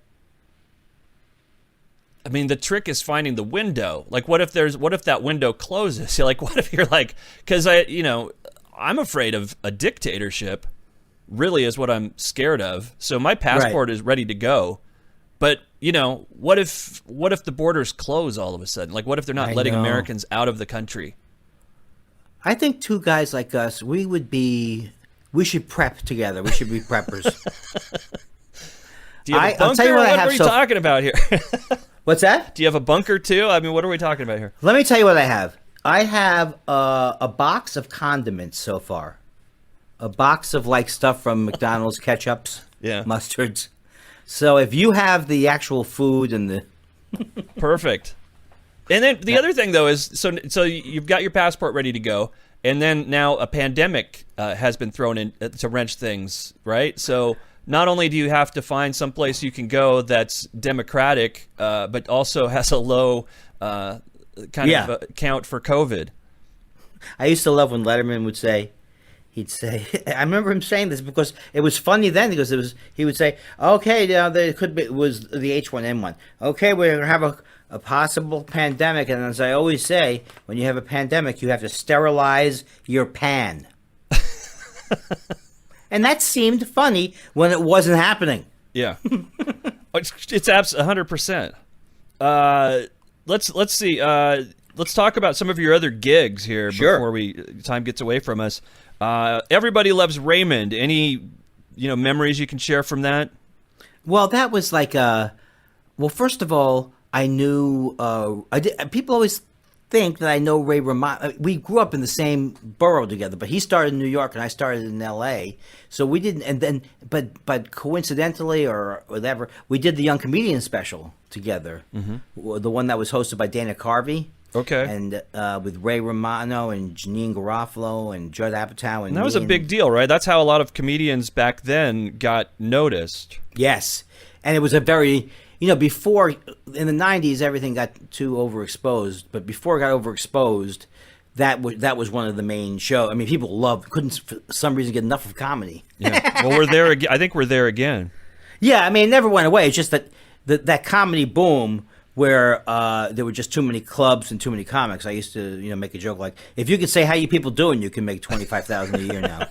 I mean, the trick is finding the window. Like, what if that window closes? Like, what if you're like, because I'm afraid of a dictatorship, really is what I'm scared of. So my passport is ready to go. But, what if the borders close all of a sudden? Like, what if they're not letting Americans out of the country? I think two guys like us, we should prep together. We should be preppers. Do you have a bunker? I'll tell you what what are you talking about here? What's that? Do you have a bunker too? I mean, what are we talking about here? Let me tell you what I have. I have a box of condiments so far. A box of stuff from McDonald's, ketchups, mustards. So if you have the actual food and the... Perfect. And then the other thing, though, is so you've got your passport ready to go, and then now a pandemic has been thrown in to wrench things, right? So not only do you have to find someplace you can go that's democratic, but also has a low kind of count for COVID. I used to love when Letterman would say... He'd say, I remember him saying this because it was funny then because he would say, okay, there was the H1N1. Okay, we're going to have a possible pandemic. And as I always say, when you have a pandemic, you have to sterilize your pan. And that seemed funny when it wasn't happening. Yeah. It's absolutely 100%. Let's see. Let's talk about some of your other gigs here before time gets away from us. Everybody Loves Raymond. Any, memories you can share from that? Well, that was first of all, I knew, people always think that I know Ray Romano. We grew up in the same borough together, but he started in New York and I started in L.A. So we didn't, and then, but coincidentally or whatever, we did the Young Comedian special together. Mm-hmm. The one that was hosted by Dana Carvey. Okay. And with Ray Romano and Janine Garofalo and Judd Apatow. And that was a big deal, right? That's how a lot of comedians back then got noticed. Yes. And it was a very, before, in the 90s, everything got too overexposed. But before it got overexposed, that was one of the main shows. I mean, people couldn't for some reason get enough of comedy. Yeah. Well, we're there again. I think we're there again. Yeah, I mean, it never went away. It's just that that comedy boom where there were just too many clubs and too many comics. I used to, make a joke like, if you could say how you people doing, you can make $25,000 a year now.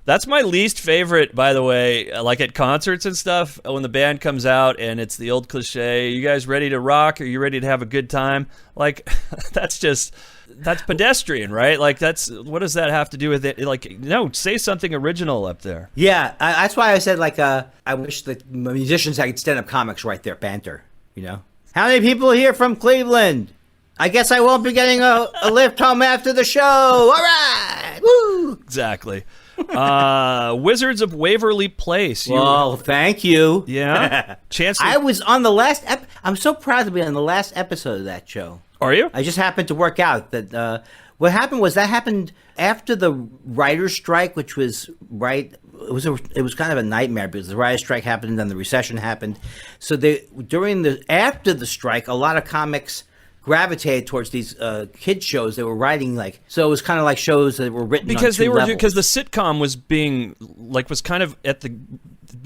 That's my least favorite, by the way, like at concerts and stuff, when the band comes out and it's the old cliche, you guys ready to rock? Are you ready to have a good time? Like, that's pedestrian, right? Like, what does that have to do with it? Like, no, say something original up there. Yeah, that's why I said, I wish the musicians had stand-up comics right there, banter, How many people here from Cleveland? I guess I won't be getting a lift home after the show. All right, woo! Exactly. Wizards of Waverly Place. Well, thank you. Yeah. I was on the last I'm so proud to be on the last episode of that show. Are you? I just happened to work out that what happened was that happened after the writer's strike, which was it was kind of a nightmare because the writer's strike happened and then the recession happened. So after the strike, a lot of comics gravitated towards these kid shows. They were writing so it was kind of like shows that were written because on two levels. Because the sitcom was was kind of at the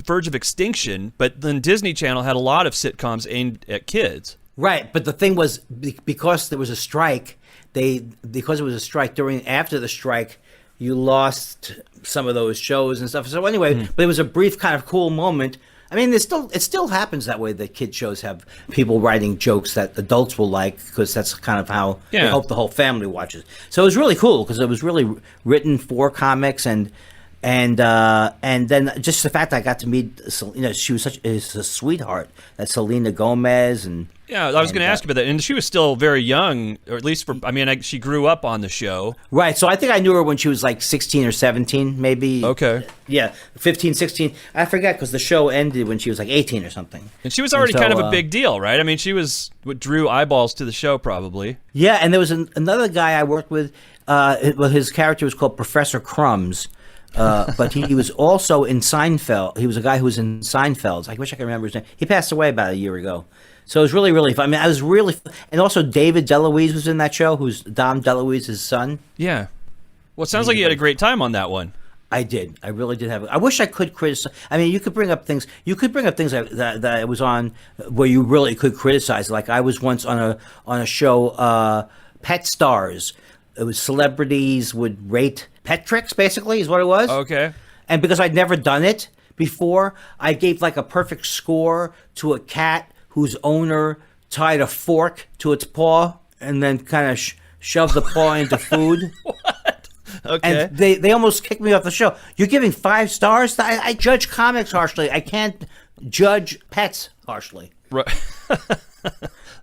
verge of extinction, but then Disney Channel had a lot of sitcoms aimed at kids. Right, but the thing was because there was a strike, after the strike, you lost some of those shows and stuff. So anyway, but it was a brief kind of cool moment. I mean, it still happens that way. That kid shows have people writing jokes that adults will like because that's kind of how they hope the whole family watches. So it was really cool because it was really written for comics and then just the fact that I got to meet, she was such a sweetheart. That Selena Gomez and. Yeah, I was going to ask you about that. And she was still very young, or at least she grew up on the show. Right, so I think I knew her when she was 16 or 17, maybe. Okay. Yeah, 15, 16. I forget because the show ended when she was 18 or something. And she was already kind of a big deal, right? I mean, she was what drew eyeballs to the show, probably. Yeah, and there was another guy I worked with. His character was called Professor Crumbs. But he was also in Seinfeld. He was a guy who was in Seinfeld. I wish I could remember his name. He passed away about a year ago. So it was really, really fun. I mean, I was really fun. And also David DeLuise was in that show, who's Dom DeLuise's son. Yeah. Well, it sounds like you had a great time on that one. I did. I really did have. I wish I could criticize. I mean, you could bring up things. You could bring up things that I was on where you really could criticize. Like I was once on a show, Pet Stars. It was celebrities would rate pet tricks. Basically, is what it was. Okay. And because I'd never done it before, I gave like a perfect score to a cat whose owner tied a fork to its paw and then kind of shoved the paw into food. Okay. And they almost kicked me off the show. You're giving 5 stars? I judge comics harshly. I can't judge pets harshly. Right.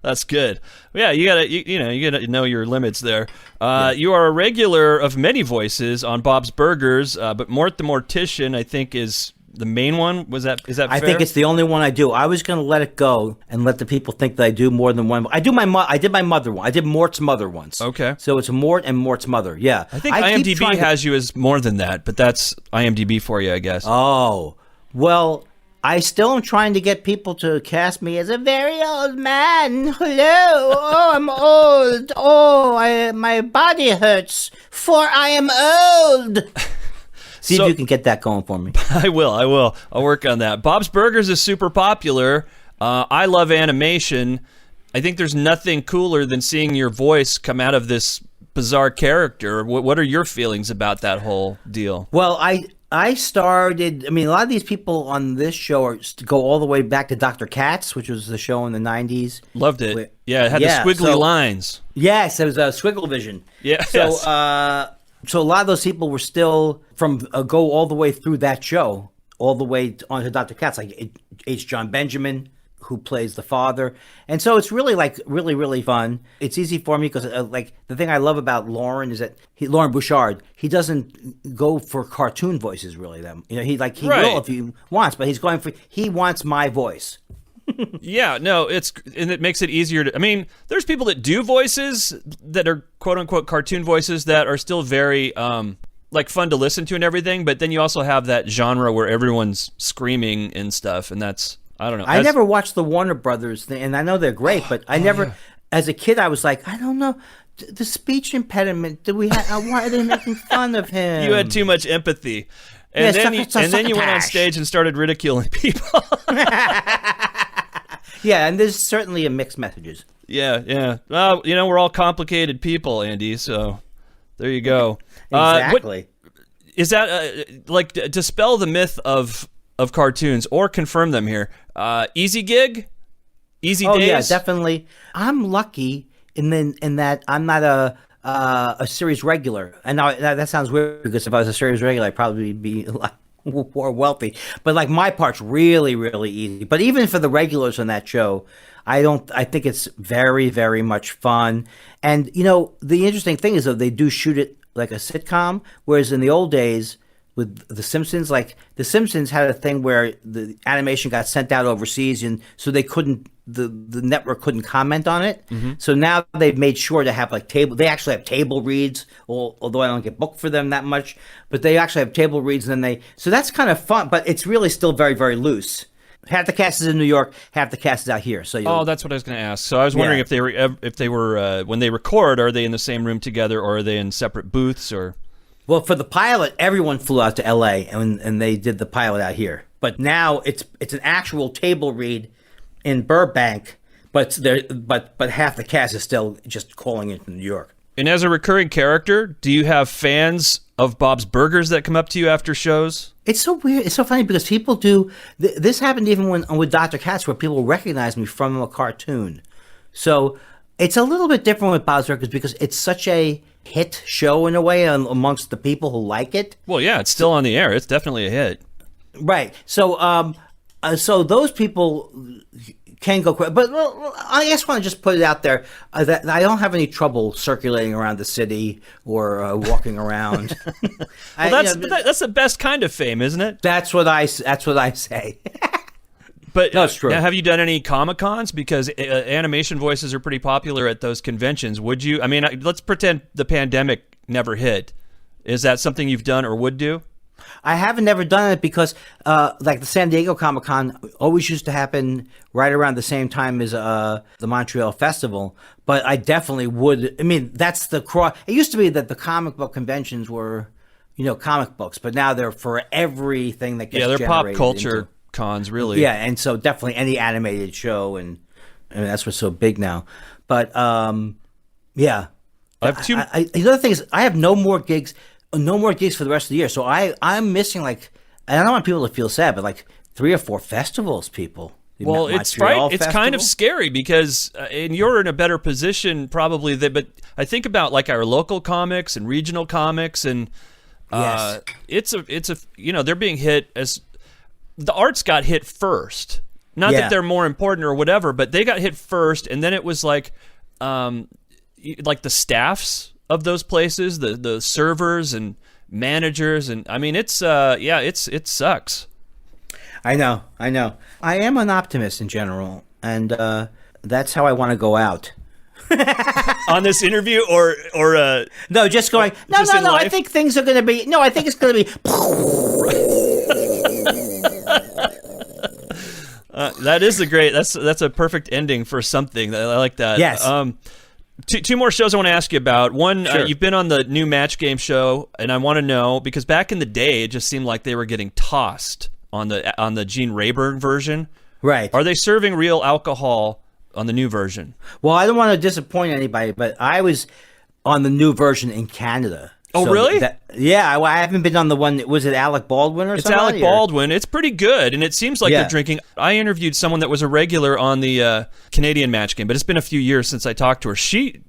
That's good. Yeah, you gotta know your limits there. You are a regular of many voices on Bob's Burgers, but Mort the Mortician, I think, is the main one. Is that fair? I think it's the only one I do. I was going to let it go and let the people think that I do more than one. I did my mother one. I did Mort's mother once. Okay. So it's Mort and Mort's mother. Yeah. I think IMDb has you as more than that, but that's IMDb for you, I guess. Oh, well, I still am trying to get people to cast me as a very old man. Hello. Oh, I'm old. Oh, my body hurts, for I am old. See if you can get that going for me. I will. I'll work on that. Bob's Burgers is super popular. I love animation. I think there's nothing cooler than seeing your voice come out of this bizarre character. What are your feelings about that whole deal? Well, I started. I mean, a lot of these people on this show go all the way back to Dr. Katz, which was the show in the 90s. Loved it. Yeah, it had the squiggly lines. Yes, it was a Squiggle Vision. Yeah. So a lot of those people were still from go all the way through that show, all the way onto Dr. Katz, like H. John Benjamin, who plays the father. And so it's really really fun. It's easy for me because like the thing I love about Lauren is that Lauren Bouchard, he doesn't go for cartoon voices really. He right. will if he wants, but he wants my voice. Yeah, no, it makes it easier to. I mean, there's people that do voices that are quote unquote cartoon voices that are still very like fun to listen to and everything. But then you also have that genre where everyone's screaming and stuff, and that's I don't know. I never watched the Warner Brothers thing, and I know they're great, but I never. Yeah. As a kid, I was like, I don't know. The speech impediment. Why are they making fun of him? You had too much empathy, and then you went on stage and started ridiculing people. Yeah, and there's certainly mixed messages. Yeah. Well, we're all complicated people, Andy, so there you go. Exactly. Is that, like, dispel the myth of cartoons, or confirm them here, easy gig? Easy days? Oh, yeah, definitely. I'm lucky in that I'm not a series regular. And now that sounds weird, because if I was a series regular, I'd probably be a lot more wealthy. But like my part's really, really easy. But even for the regulars on that show, I think it's very, very much fun. And the interesting thing is that they do shoot it like a sitcom, whereas in the old days with The Simpsons, like The Simpsons had a thing where the animation got sent out overseas, and so they couldn't, the network couldn't comment on it. Mm-hmm. So now they've made sure to have like they actually have table reads, although I don't get booked for them that much, but they actually have table reads, and then so that's kind of fun, but it's really still very, very loose. Half the cast is in New York, half the cast is out here. So that's what I was going to ask. So I was wondering if they were when they record, are they in the same room together, or are they in separate booths, or? Well, for the pilot, everyone flew out to L.A. and they did the pilot out here. But now it's an actual table read in Burbank, but half the cast is still just calling it from New York. And as a recurring character, do you have fans of Bob's Burgers that come up to you after shows? It's so weird. It's so funny because people do. This happened even with Dr. Katz, where people recognize me from a cartoon. So it's a little bit different with Bob's Burgers because it's such a hit show in a way amongst the people who like it. Well, yeah, it's still on the air. It's definitely a hit. Right. So, so those people can go quick. But I just want to just put it out there that I don't have any trouble circulating around the city or walking around. Well, that's the best kind of fame, isn't it? That's what I say. But no, it's true. Have you done any Comic-Cons? Because animation voices are pretty popular at those conventions. Would you? I mean, let's pretend the pandemic never hit. Is that something you've done or would do? I haven't never done it because, like the San Diego Comic-Con always used to happen right around the same time as the Montreal Festival. But I definitely would. I mean, that's the cross. It used to be that the comic book conventions were comic books, but now they're for everything that gets Yeah, they're pop generated culture into- cons, really. Yeah, and so definitely any animated show, and that's what's so big now. But yeah, I have two. the other thing is I have no more gigs for the rest of the year. So I'm missing and I don't want people to feel sad, but 3 or 4 festivals, people. The Well, it's Montreal right. It's kind of Festival. scary because, and you're in a better position probably. But I think about our local comics and regional comics, and Yes. it's a they're being hit as the arts got hit first. Not Yeah. that they're more important or whatever, but they got hit first, and then it was the staffs of those places, the servers and managers, and I mean it sucks. I know. I am an optimist in general, and that's how I want to go out. On this interview or No, just going. No, Just in I life? think things are going to be. No, I think it's going to be. that is that's a perfect ending for something. I like that. Yes. Two more shows I want to ask you about. One, Sure. you've been on the new Match Game show, and I want to know because back in the day, it just seemed like they were getting tossed on the Gene Rayburn version. Right. Are they serving real alcohol on the new version? Well, I don't want to disappoint anybody, but I was on the new version in Canada. Oh, really? Yeah, I haven't been on the one. Was it Alec Baldwin or It's something? Alec Baldwin. It's pretty good, and it seems like Yeah. they're drinking. I interviewed someone that was a regular on the Canadian Match Game, but it's been a few years since I talked to her.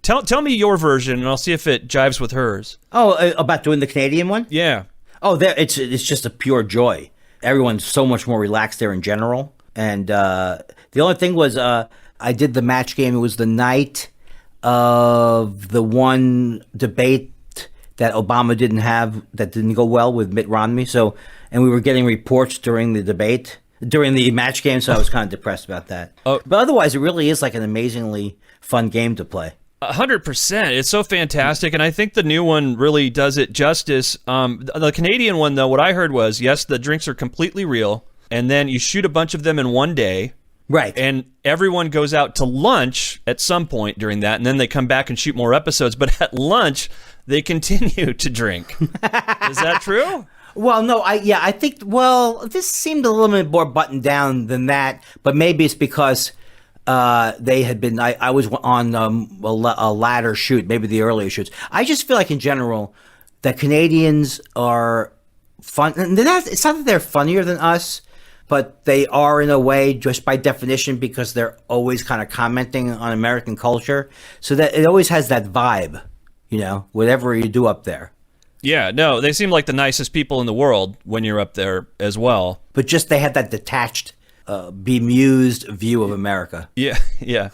Tell me your version, and I'll see if it jives with hers. Oh, about doing the Canadian one? Yeah. Oh, it's just a pure joy. Everyone's so much more relaxed there in general. And the only thing was I did the Match Game. It was the night of the one debate that Obama didn't go well with Mitt Romney. So, and we were getting reports during the Match Game. So I was kind of depressed about that. Oh. But otherwise, it really is an amazingly fun game to play. 100%. It's so fantastic, and I think the new one really does it justice. The Canadian one, though, what I heard was, yes, the drinks are completely real, and then you shoot a bunch of them in one day, Right. and everyone goes out to lunch at some point during that, and then they come back and shoot more episodes, but at lunch, they continue to drink. Is that true? Well, no, I think, this seemed a little bit more buttoned down than that, but maybe it's because they had been, I was on a latter shoot, maybe the earlier shoots. I just feel like in general that Canadians are fun. And it's not that they're funnier than us, but they are in a way just by definition because they're always kind of commenting on American culture. So that it always has that vibe, whatever you do up there. Yeah, no, they seem like the nicest people in the world when you're up there as well. But just they have that detached, bemused view of America. Yeah, yeah.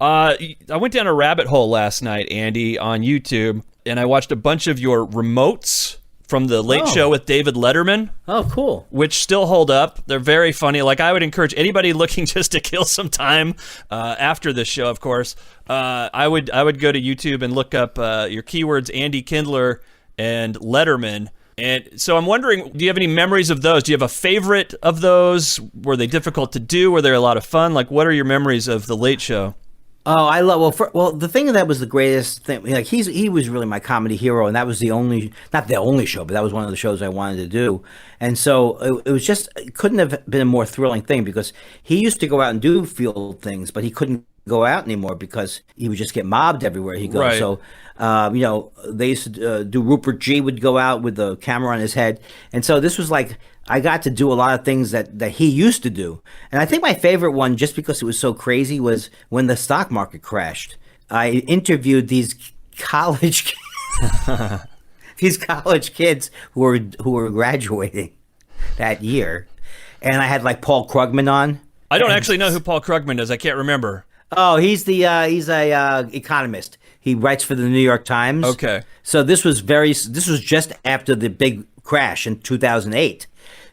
I went down a rabbit hole last night, Andy, on YouTube, and I watched a bunch of your remotes from the Late Oh. Show with David Letterman, Oh, cool. which still hold up. They're very funny. I would encourage anybody looking just to kill some time after this show, of course. I would go to YouTube and look up your keywords, Andy Kindler and Letterman. And so I'm wondering, do you have any memories of those? Do you have a favorite of those? Were they difficult to do? Were they a lot of fun? What are your memories of the Late Show? Oh, I love the thing that was the greatest thing. He was really my comedy hero, and that was not the only show, but that was one of the shows I wanted to do. And so it was just it couldn't have been a more thrilling thing because he used to go out and do field things, but he couldn't go out anymore because he would just get mobbed everywhere he goes. Right. So they used to do. Rupert G would go out with the camera on his head, and so this was I got to do a lot of things that he used to do. And I think my favorite one, just because it was so crazy, was when the stock market crashed. I interviewed these college kids who were graduating that year, and I had Paul Krugman on. I don't actually know who Paul Krugman is. I can't remember. Oh, he's a economist. He writes for the New York Times. Okay. So this was just after the big crash in 2008.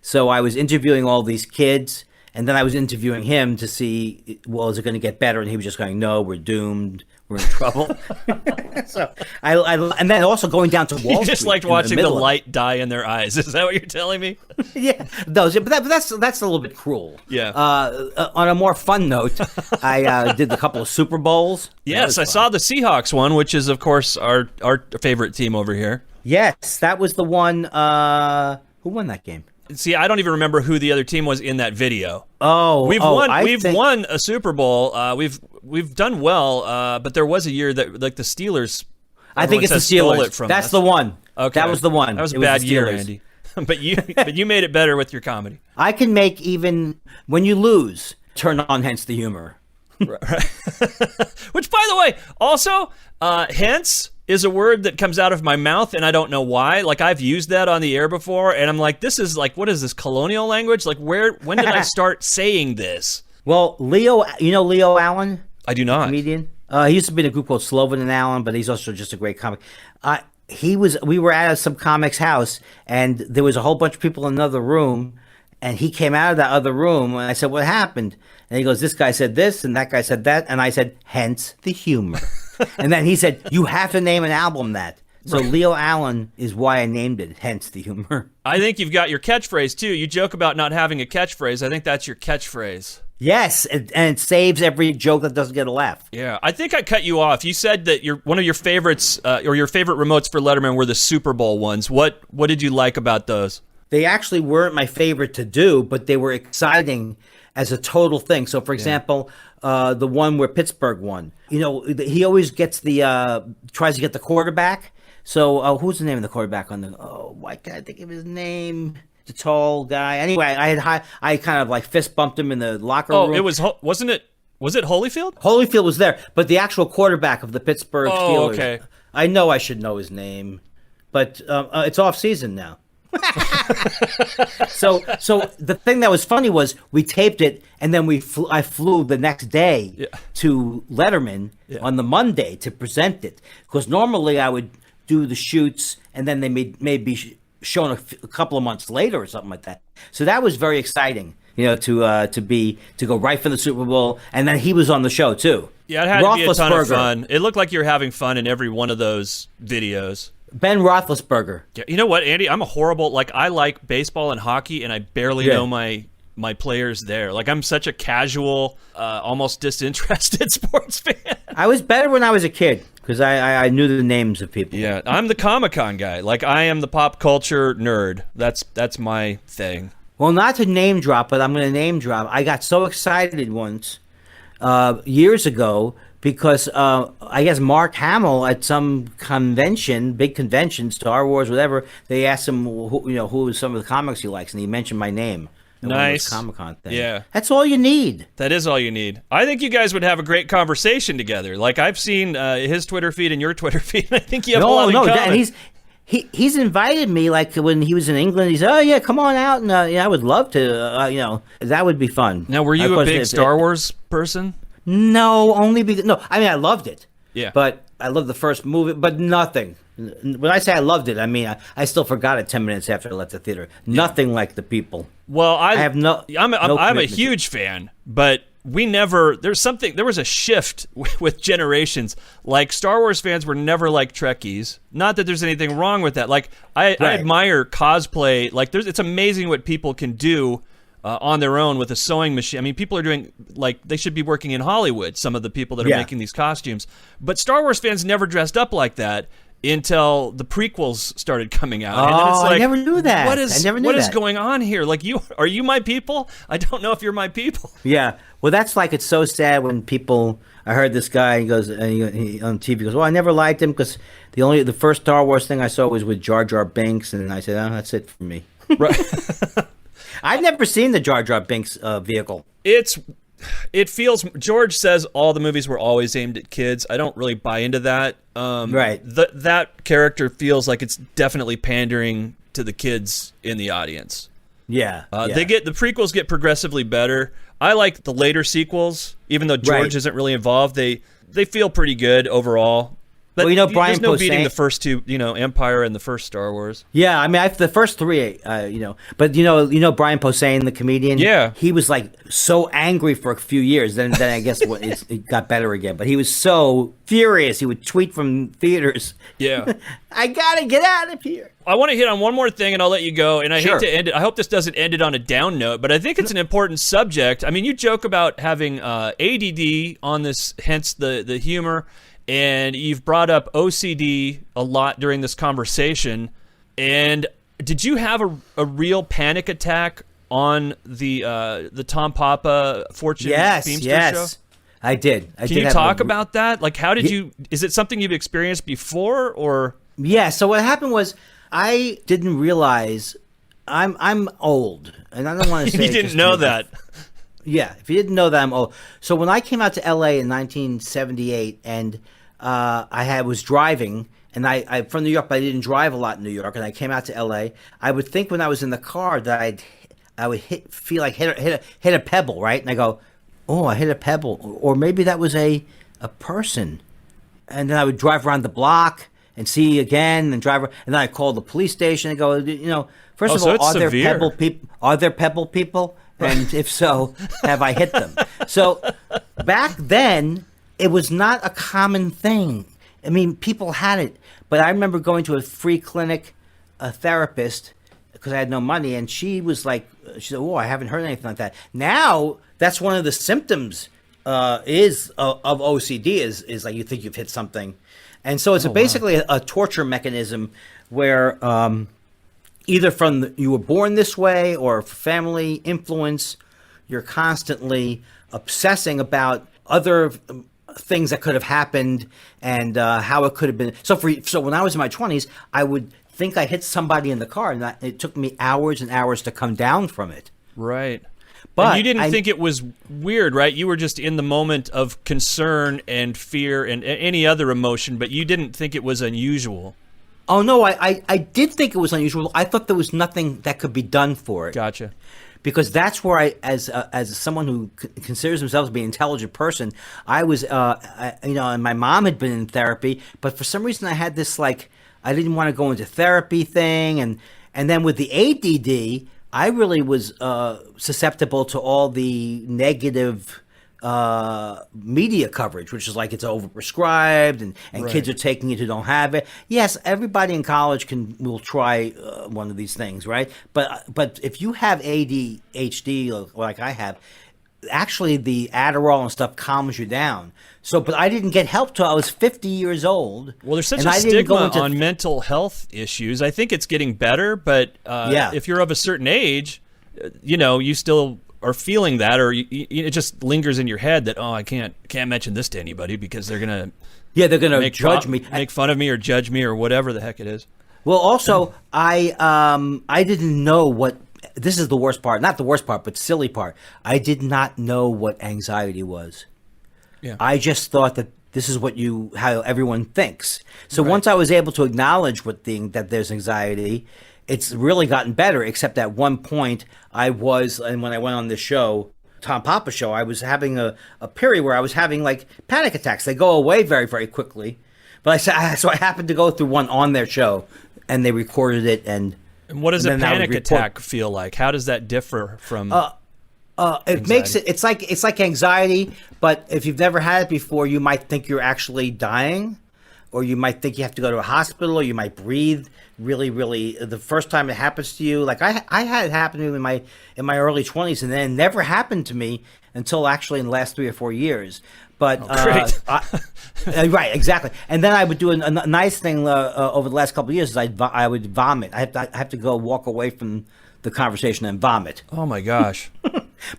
So I was interviewing all these kids, and then I was interviewing him to see, is it going to get better? And he was just going, no, we're doomed. We're in trouble. So and then also going down to Wall Street. You just liked in watching the middle of it. light die in their eyes. Is that what you're telling me? Yeah, those. But that's a little bit cruel. Yeah. On a more fun note, I did a couple of Super Bowls. Yes, I saw the Seahawks one, which is, of course, our favorite team over here. Yes, that was the one. Who won that game? See, I don't even remember who the other team was in that video. We've won a Super Bowl. We've done well, but there was a year that like the Steelers. I think it's the stole Steelers. it from That's us. the one. Okay. That was the one. That was a It bad the year, Steelers. Andy. but you made it better with your comedy. I can make even when you lose, turn on hence the humor. Right. Which, by the way, also, hence is a word that comes out of my mouth, and I don't know why. Like, I've used that on the air before, and I'm like, this is like, what is this, colonial language? Like, when did I start saying this? Well, Leo, you know Leo Allen? I do not. Comedian. He used to be in a group called Sloven and Allen, but he's also just a great comic. We were at some comic's house, and there was a whole bunch of people in another room, and he came out of that other room, and I said, what happened? And he goes, this guy said this, and that guy said that, and I said, hence the humor. And then he said, you have to name an album that. So Leo Allen is why I named it, hence the humor. I think you've got your catchphrase, too. You joke about not having a catchphrase. I think that's your catchphrase. Yes, and it saves every joke that doesn't get a laugh. Yeah, I think I cut you off. You said that one of your favorites, or your favorite remotes for Letterman were the Super Bowl ones. What did you like about those? They actually weren't my favorite to do, but they were exciting as a total thing. So, for example, the one where Pittsburgh won. You know, he always gets tries to get the quarterback. So, who's the name of the quarterback on the? Oh, why can't I think of his name? The tall guy. Anyway, I kind of like fist bumped him in the locker room. Oh, it wasn't it? Was it Holyfield? Holyfield was there, but the actual quarterback of the Pittsburgh Steelers. Okay. I know I should know his name, but it's off season now. So the thing that was funny was we taped it, and then I flew the next day to Letterman on the Monday to present it, because normally I would do the shoots and then they may be shown a couple of months later or something like that. So that was very exciting, you know, to go right for the Super Bowl, and then he was on the show too. Yeah, it had to be a ton of fun. It looked like you were having fun in every one of those videos. Ben Roethlisberger. Yeah, you know what, Andy? I'm a horrible, like, I like baseball and hockey, and I barely know my players there. Like, I'm such a casual, almost disinterested sports fan. I was better when I was a kid, because I knew the names of people. Yeah, I'm the Comic-Con guy. Like, I am the pop culture nerd. That's my thing. Well, not to name drop, but I'm going to name drop. I got so excited once, years ago, because I guess Mark Hamill at some convention, big convention, Star Wars, whatever, they asked him who was some of the comics he likes, and he mentioned my name. Nice. Comic-Con thing. Yeah. That's all you need. That is all you need. I think you guys would have a great conversation together. Like, I've seen his Twitter feed and your Twitter feed, and I think you have a lot in common. And he's invited me, like when he was in England. He said, "Oh yeah, come on out," and I would love to. That would be fun. Now, were you a big Star Wars person? No, only because I mean, I loved it. Yeah. But I loved the first movie, but nothing. When I say I loved it, I mean I still forgot it 10 minutes after I left the theater. Nothing like the people. Well, I have no. I'm a commitment. huge fan, but we never. There was a shift with generations. Like, Star Wars fans were never like Trekkies. Not that there's anything wrong with that. Like, I admire cosplay. Like, it's amazing what people can do on their own with a sewing machine. I mean, people are doing, like, they should be working in Hollywood, some of the people that are making these costumes. But Star Wars fans never dressed up like that until the prequels started coming out. And then it's like, I never knew that. What is that. going on here? Like, are you my people? I don't know if you're my people. Yeah. Well, that's like, it's so sad when people. I heard this guy. He goes he on TV. Goes, well, I never liked him because the first Star Wars thing I saw was with Jar Jar Binks, and I said, oh, that's it for me. Right. I've never seen the Jar Jar Binks vehicle. It feels. George says all the movies were always aimed at kids. I don't really buy into that. Right. That character feels like it's definitely pandering to the kids in the audience. Yeah. The prequels get progressively better. I like the later sequels, even though George isn't really involved. They feel pretty good overall. But well, Brian there's no Posehn, beating the first two, Empire and the first Star Wars. Yeah, I mean, the first three, but Brian Posehn, the comedian. Yeah, he was like so angry for a few years. Then I guess it got better again. But he was so furious. He would tweet from theaters. Yeah, I gotta get out of here. I want to hit on one more thing, and I'll let you go. And I Sure. hate to end it. I hope this doesn't end it on a down note, but I think it's an important subject. I mean, you joke about having ADD on this, hence the humor. and you've brought up OCD a lot during this conversation. And did you have a real panic attack on the Tom Papa Fortune Feimster show? I did. Can you talk about that? Like, how did you? Is it something you've experienced before, or? Yeah. So what happened was, I didn't realize I'm old, and I don't want to say you didn't know that. Yeah, if you didn't know that, I'm old. So when I came out to LA in 1978, and I was driving, and I from New York, but I didn't drive a lot in New York, and I came out to LA. I would think when I was in the car that I would feel like hit a pebble, right? And I go, oh, I hit a pebble, or maybe that was a person. And then I would drive around the block and see again, and drive, and then I call the police station and go, first of all, are there pebble people? Are there pebble people? And if so, have I hit them? So back then, it was not a common thing. I mean, people had it. But I remember going to a free clinic, a therapist, because I had no money, and she was like, she said, oh, I haven't heard anything like that. Now, that's one of the symptoms of OCD is like you think you've hit something. And so it's basically a torture mechanism where either you were born this way or family influence, you're constantly obsessing about other things that could have happened and how it could have been. So when I was in my 20s, I would think I hit somebody in the car, and it took me hours and hours to come down from it. Right. But and you didn't think it was weird, right? You were just in the moment of concern and fear and any other emotion, but you didn't think it was unusual. Oh, no, I did think it was unusual. I thought there was nothing that could be done for it. Gotcha. Because that's where as someone who considers themselves to be an intelligent person, I was, and my mom had been in therapy, but for some reason I had this, like, I didn't want to go into therapy thing. And then with the ADD, I really was susceptible to all the negative media coverage, which is like it's overprescribed and right. Kids are taking it who don't have it. Yes, everybody in college will try one of these things, right? But if you have ADHD like I have, actually the Adderall and stuff calms you down. So, but I didn't get help till I was 50 years old. Well, there's such a stigma on mental health issues. I think it's getting better, but if you're of a certain age, you still are feeling that, or it just lingers in your head that, I can't mention this to anybody because they're gonna judge me, make fun of me, or judge me, or whatever the heck it is. Well, also I didn't know what. This is the worst part, not the worst part, but silly part. I did not know what anxiety was. Yeah. I just thought that this is how everyone thinks. So once I was able to acknowledge that there's anxiety, it's really gotten better, except at one point and when I went on this show, Tom Papa show, I was having a period where I was having like panic attacks. They go away very, very quickly. But so I happened to go through one on their show, and they recorded it. And what does a panic attack feel like? How does that differ from it makes it, it's like anxiety, but if you've never had it before, you might think you're actually dying, or you might think you have to go to a hospital, or you might breathe really, really. The first time it happens to you, like I had it happen to me in my early 20s, and then it never happened to me until actually in the last 3 or 4 years. But great. Right, exactly. And then I would do a nice thing over the last couple of years is I would vomit. I have to go walk away from the conversation and vomit. Oh my gosh.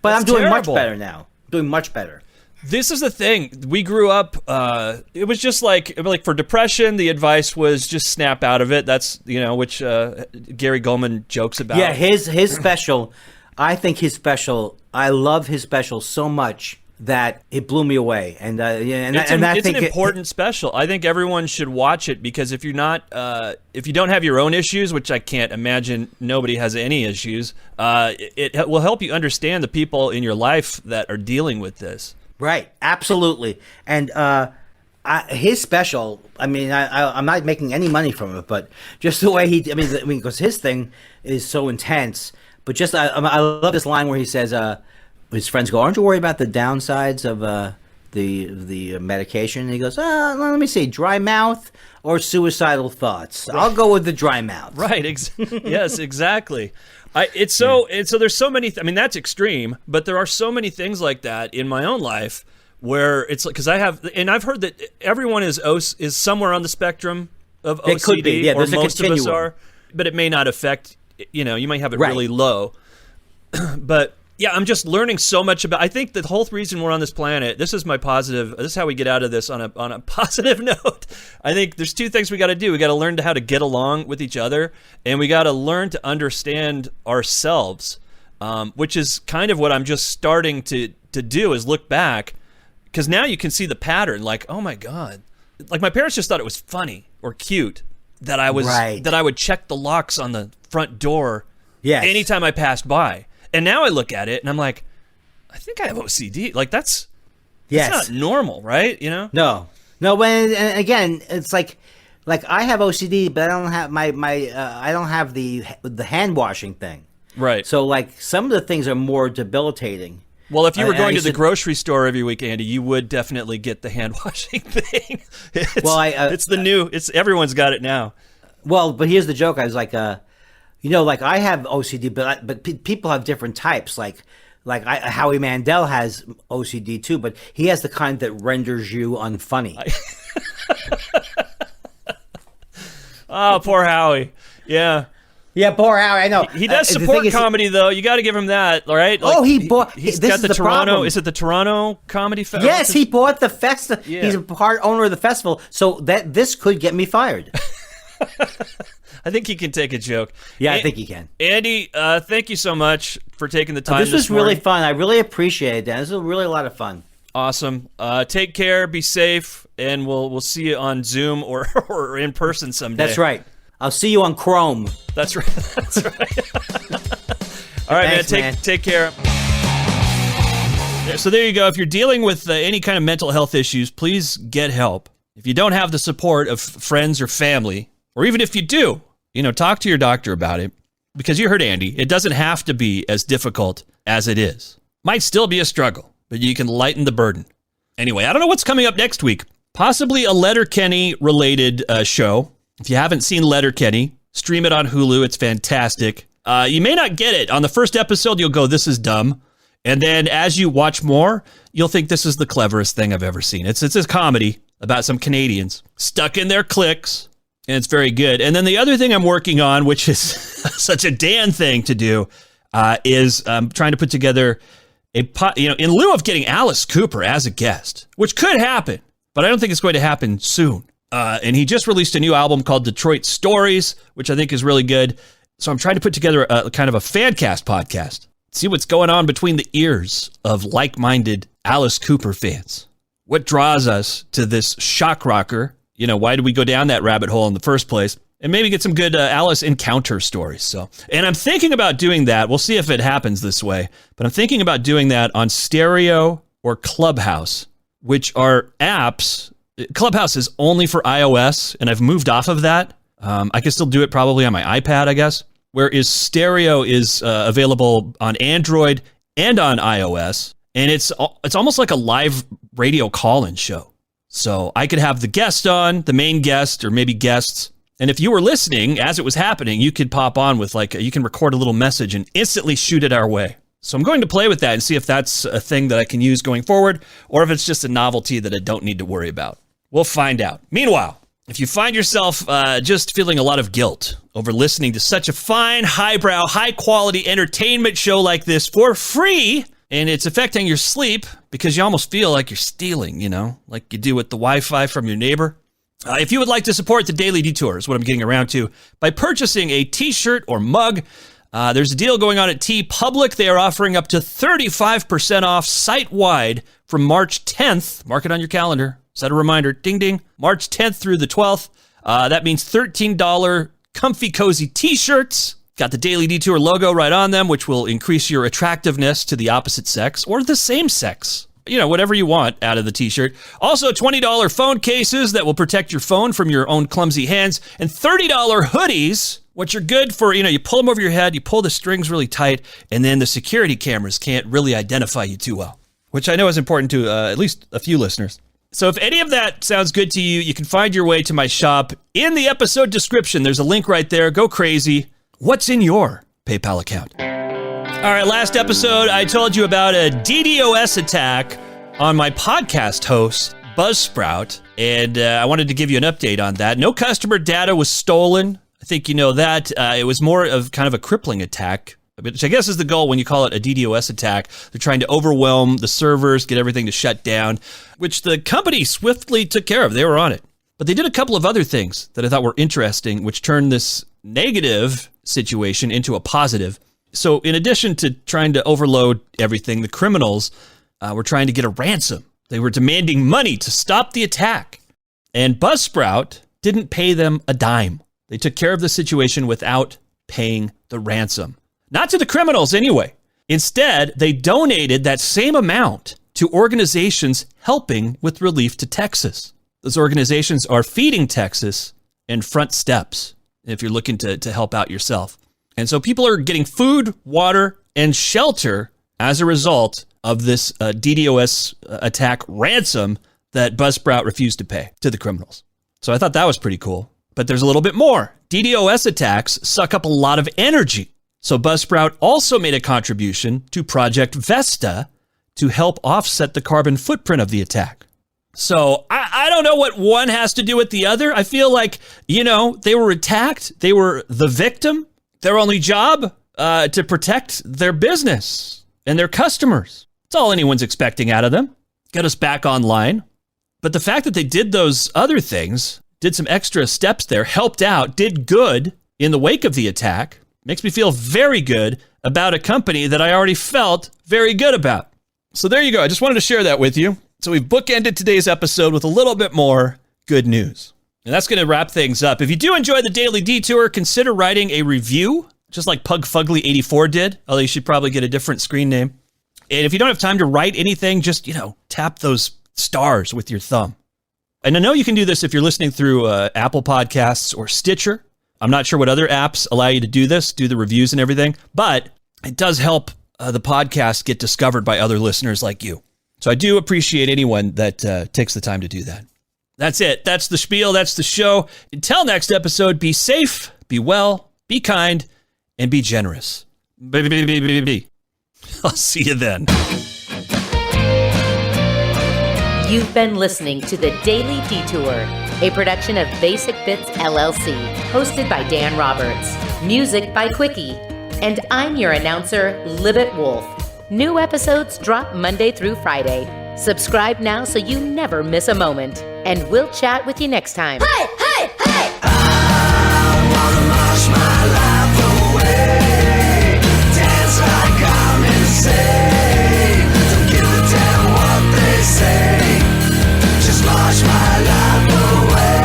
But I'm doing much better now. Doing much better. This is the thing. We grew up, it was just like for depression, the advice was just snap out of it. That's, which Gary Goldman jokes about. Yeah, his special, I think I love his special so much that it blew me away. And it's an important special. I think everyone should watch it, because if you don't have your own issues, which I can't imagine nobody has any issues, it will help you understand the people in your life that are dealing with this. Right, absolutely. And his special, I'm not making any money from it, but just the way because his thing is so intense. But just I love this line where he says, his friends go, "Aren't you worried about the downsides of the medication?" And he goes, "Let me see, dry mouth or suicidal thoughts. I'll go with the dry mouth." Right. Yes, exactly. So there's so many. That's extreme, but there are so many things like that in my own life where it's like, because I've heard that everyone is somewhere on the spectrum of OCD, It could be. Yeah, or there's a most of us continuum. are, but it may not affect, you might have it really low. But yeah, I'm just learning so much about, I think the whole reason we're on this planet, this is how we get out of this on a positive note. I think there's two things we got to do. We got to learn how to get along with each other, and we got to learn to understand ourselves, which is kind of what I'm just starting to do, is look back, because now you can see the pattern. Like, oh my God, like my parents just thought it was funny or cute that I would check the locks on the front door anytime I passed by. And now I look at it and I'm like, I think I have OCD. Like that's not normal, right? No. And again, it's like I have OCD, but I don't have I don't have the hand washing thing. Right. So like some of the things are more debilitating. Well, if you were going to the grocery store every week, Andy, you would definitely get the hand washing thing. It's everyone's got it now. Well, but here's the joke. I was like, like I have OCD, but people have different types. Like Howie Mandel has OCD too, but he has the kind that renders you unfunny. Oh, poor Howie. Yeah. Yeah, poor Howie. I know he does support comedy, though. You got to give him that, right? Like, he's got the Toronto. Problem. Is it the Toronto Comedy Festival? Yes, he bought the festival. Yeah. He's a part owner of the festival, so this could get me fired. I think he can take a joke. Yeah, I think he can. Andy, thank you so much for taking the time. This was really fun. I really appreciate it, Dan. This was really a lot of fun. Awesome. Take care. Be safe, and we'll see you on Zoom or in person someday. That's right. I'll see you on Chrome. That's right. That's right. All right, Thanks, man. Take care. So there you go. If you're dealing with any kind of mental health issues, please get help. If you don't have the support of friends or family, or even if you do, talk to your doctor about it. Because you heard Andy, it doesn't have to be as difficult as it is. Might still be a struggle, but you can lighten the burden. Anyway, I don't know what's coming up next week. Possibly a Letterkenny related show. If you haven't seen Letterkenny, stream it on Hulu. It's fantastic. You may not get it. On the first episode, you'll go, this is dumb. And then as you watch more, you'll think this is the cleverest thing I've ever seen. It's a comedy about some Canadians stuck in their cliques, and it's very good. And then the other thing I'm working on, which is such a Dan thing to do, is trying to put together in lieu of getting Alice Cooper as a guest, which could happen, but I don't think it's going to happen soon. And he just released a new album called Detroit Stories, which I think is really good. So I'm trying to put together a kind of a fan cast podcast. See what's going on between the ears of like-minded Alice Cooper fans. What draws us to this shock rocker? Why did we go down that rabbit hole in the first place? And maybe get some good Alice encounter stories. And I'm thinking about doing that. We'll see if it happens this way. But I'm thinking about doing that on Stereo or Clubhouse, which are apps. Clubhouse is only for iOS, and I've moved off of that. I can still do it probably on my iPad, I guess. Whereas Stereo is available on Android and on iOS, and it's almost like a live radio call-in show. So I could have the guest on, the main guest, or maybe guests. And if you were listening as it was happening, you could pop on with you can record a little message and instantly shoot it our way. So I'm going to play with that and see if that's a thing that I can use going forward, or if it's just a novelty that I don't need to worry about. We'll find out. Meanwhile, if you find yourself just feeling a lot of guilt over listening to such a fine, highbrow, high-quality entertainment show like this for free, and it's affecting your sleep because you almost feel like you're stealing, like you do with the Wi-Fi from your neighbor. If you would like to support the Daily Detour, is what I'm getting around to, by purchasing a t-shirt or mug, there's a deal going on at TeePublic. They are offering up to 35% off site-wide from March 10th. Mark it on your calendar. Set a reminder. Ding, ding. March 10th through the 12th. That means $13 comfy, cozy t-shirts. Got the Daily Detour logo right on them, which will increase your attractiveness to the opposite sex or the same sex. Whatever you want out of the t-shirt. Also, $20 phone cases that will protect your phone from your own clumsy hands. And $30 hoodies, which are good for, you pull them over your head, you pull the strings really tight, and then the security cameras can't really identify you too well, which I know is important to at least a few listeners. So if any of that sounds good to you, you can find your way to my shop in the episode description. There's a link right there. Go crazy. What's in your PayPal account? All right, last episode, I told you about a DDoS attack on my podcast host, Buzzsprout, and I wanted to give you an update on that. No customer data was stolen. I think you know that. It was more of kind of a crippling attack, which I guess is the goal when you call it a DDoS attack. They're trying to overwhelm the servers, get everything to shut down, which the company swiftly took care of. They were on it. But they did a couple of other things that I thought were interesting, which turned this negative situation into a positive. So in addition to trying to overload everything, the criminals were trying to get a ransom. They were demanding money to stop the attack. And Buzzsprout didn't pay them a dime. They took care of the situation without paying the ransom. Not to the criminals anyway. Instead, they donated that same amount to organizations helping with relief to Texas. Those organizations are Feeding Texas and Front Steps, if you're looking to help out yourself. And so people are getting food, water, and shelter as a result of this DDoS attack ransom that Buzzsprout refused to pay to the criminals. So I thought that was pretty cool. But there's a little bit more. DDoS attacks suck up a lot of energy. So Buzzsprout also made a contribution to Project Vesta to help offset the carbon footprint of the attack. So I don't know what one has to do with the other. I feel like, they were attacked. They were the victim. Their only job to protect their business and their customers. That's all anyone's expecting out of them. Get us back online. But the fact that they did those other things, did some extra steps there, helped out, did good in the wake of the attack, makes me feel very good about a company that I already felt very good about. So there you go. I just wanted to share that with you. So we've bookended today's episode with a little bit more good news. And that's going to wrap things up. If you do enjoy the Daily Detour, consider writing a review, just like Pug Fugly 84 did, although you should probably get a different screen name. And if you don't have time to write anything, just, tap those stars with your thumb. And I know you can do this if you're listening through Apple Podcasts or Stitcher. I'm not sure what other apps allow you to do this, do the reviews and everything, but it does help the podcast get discovered by other listeners like you. So I do appreciate anyone that takes the time to do that. That's it. That's the spiel. That's the show. Until next episode, be safe, be well, be kind, and be generous. I'll see you then. You've been listening to the Daily Detour, a production of Basic Bits LLC, hosted by Dan Roberts, music by Quickie, and I'm your announcer, Libbet Wolf. New episodes drop Monday through Friday. Subscribe now so you never miss a moment, and we'll chat with you next time. Hey, hey, hey! I wanna march my life away, dance like I'm insane. Don't give a damn what they say, just march my life away.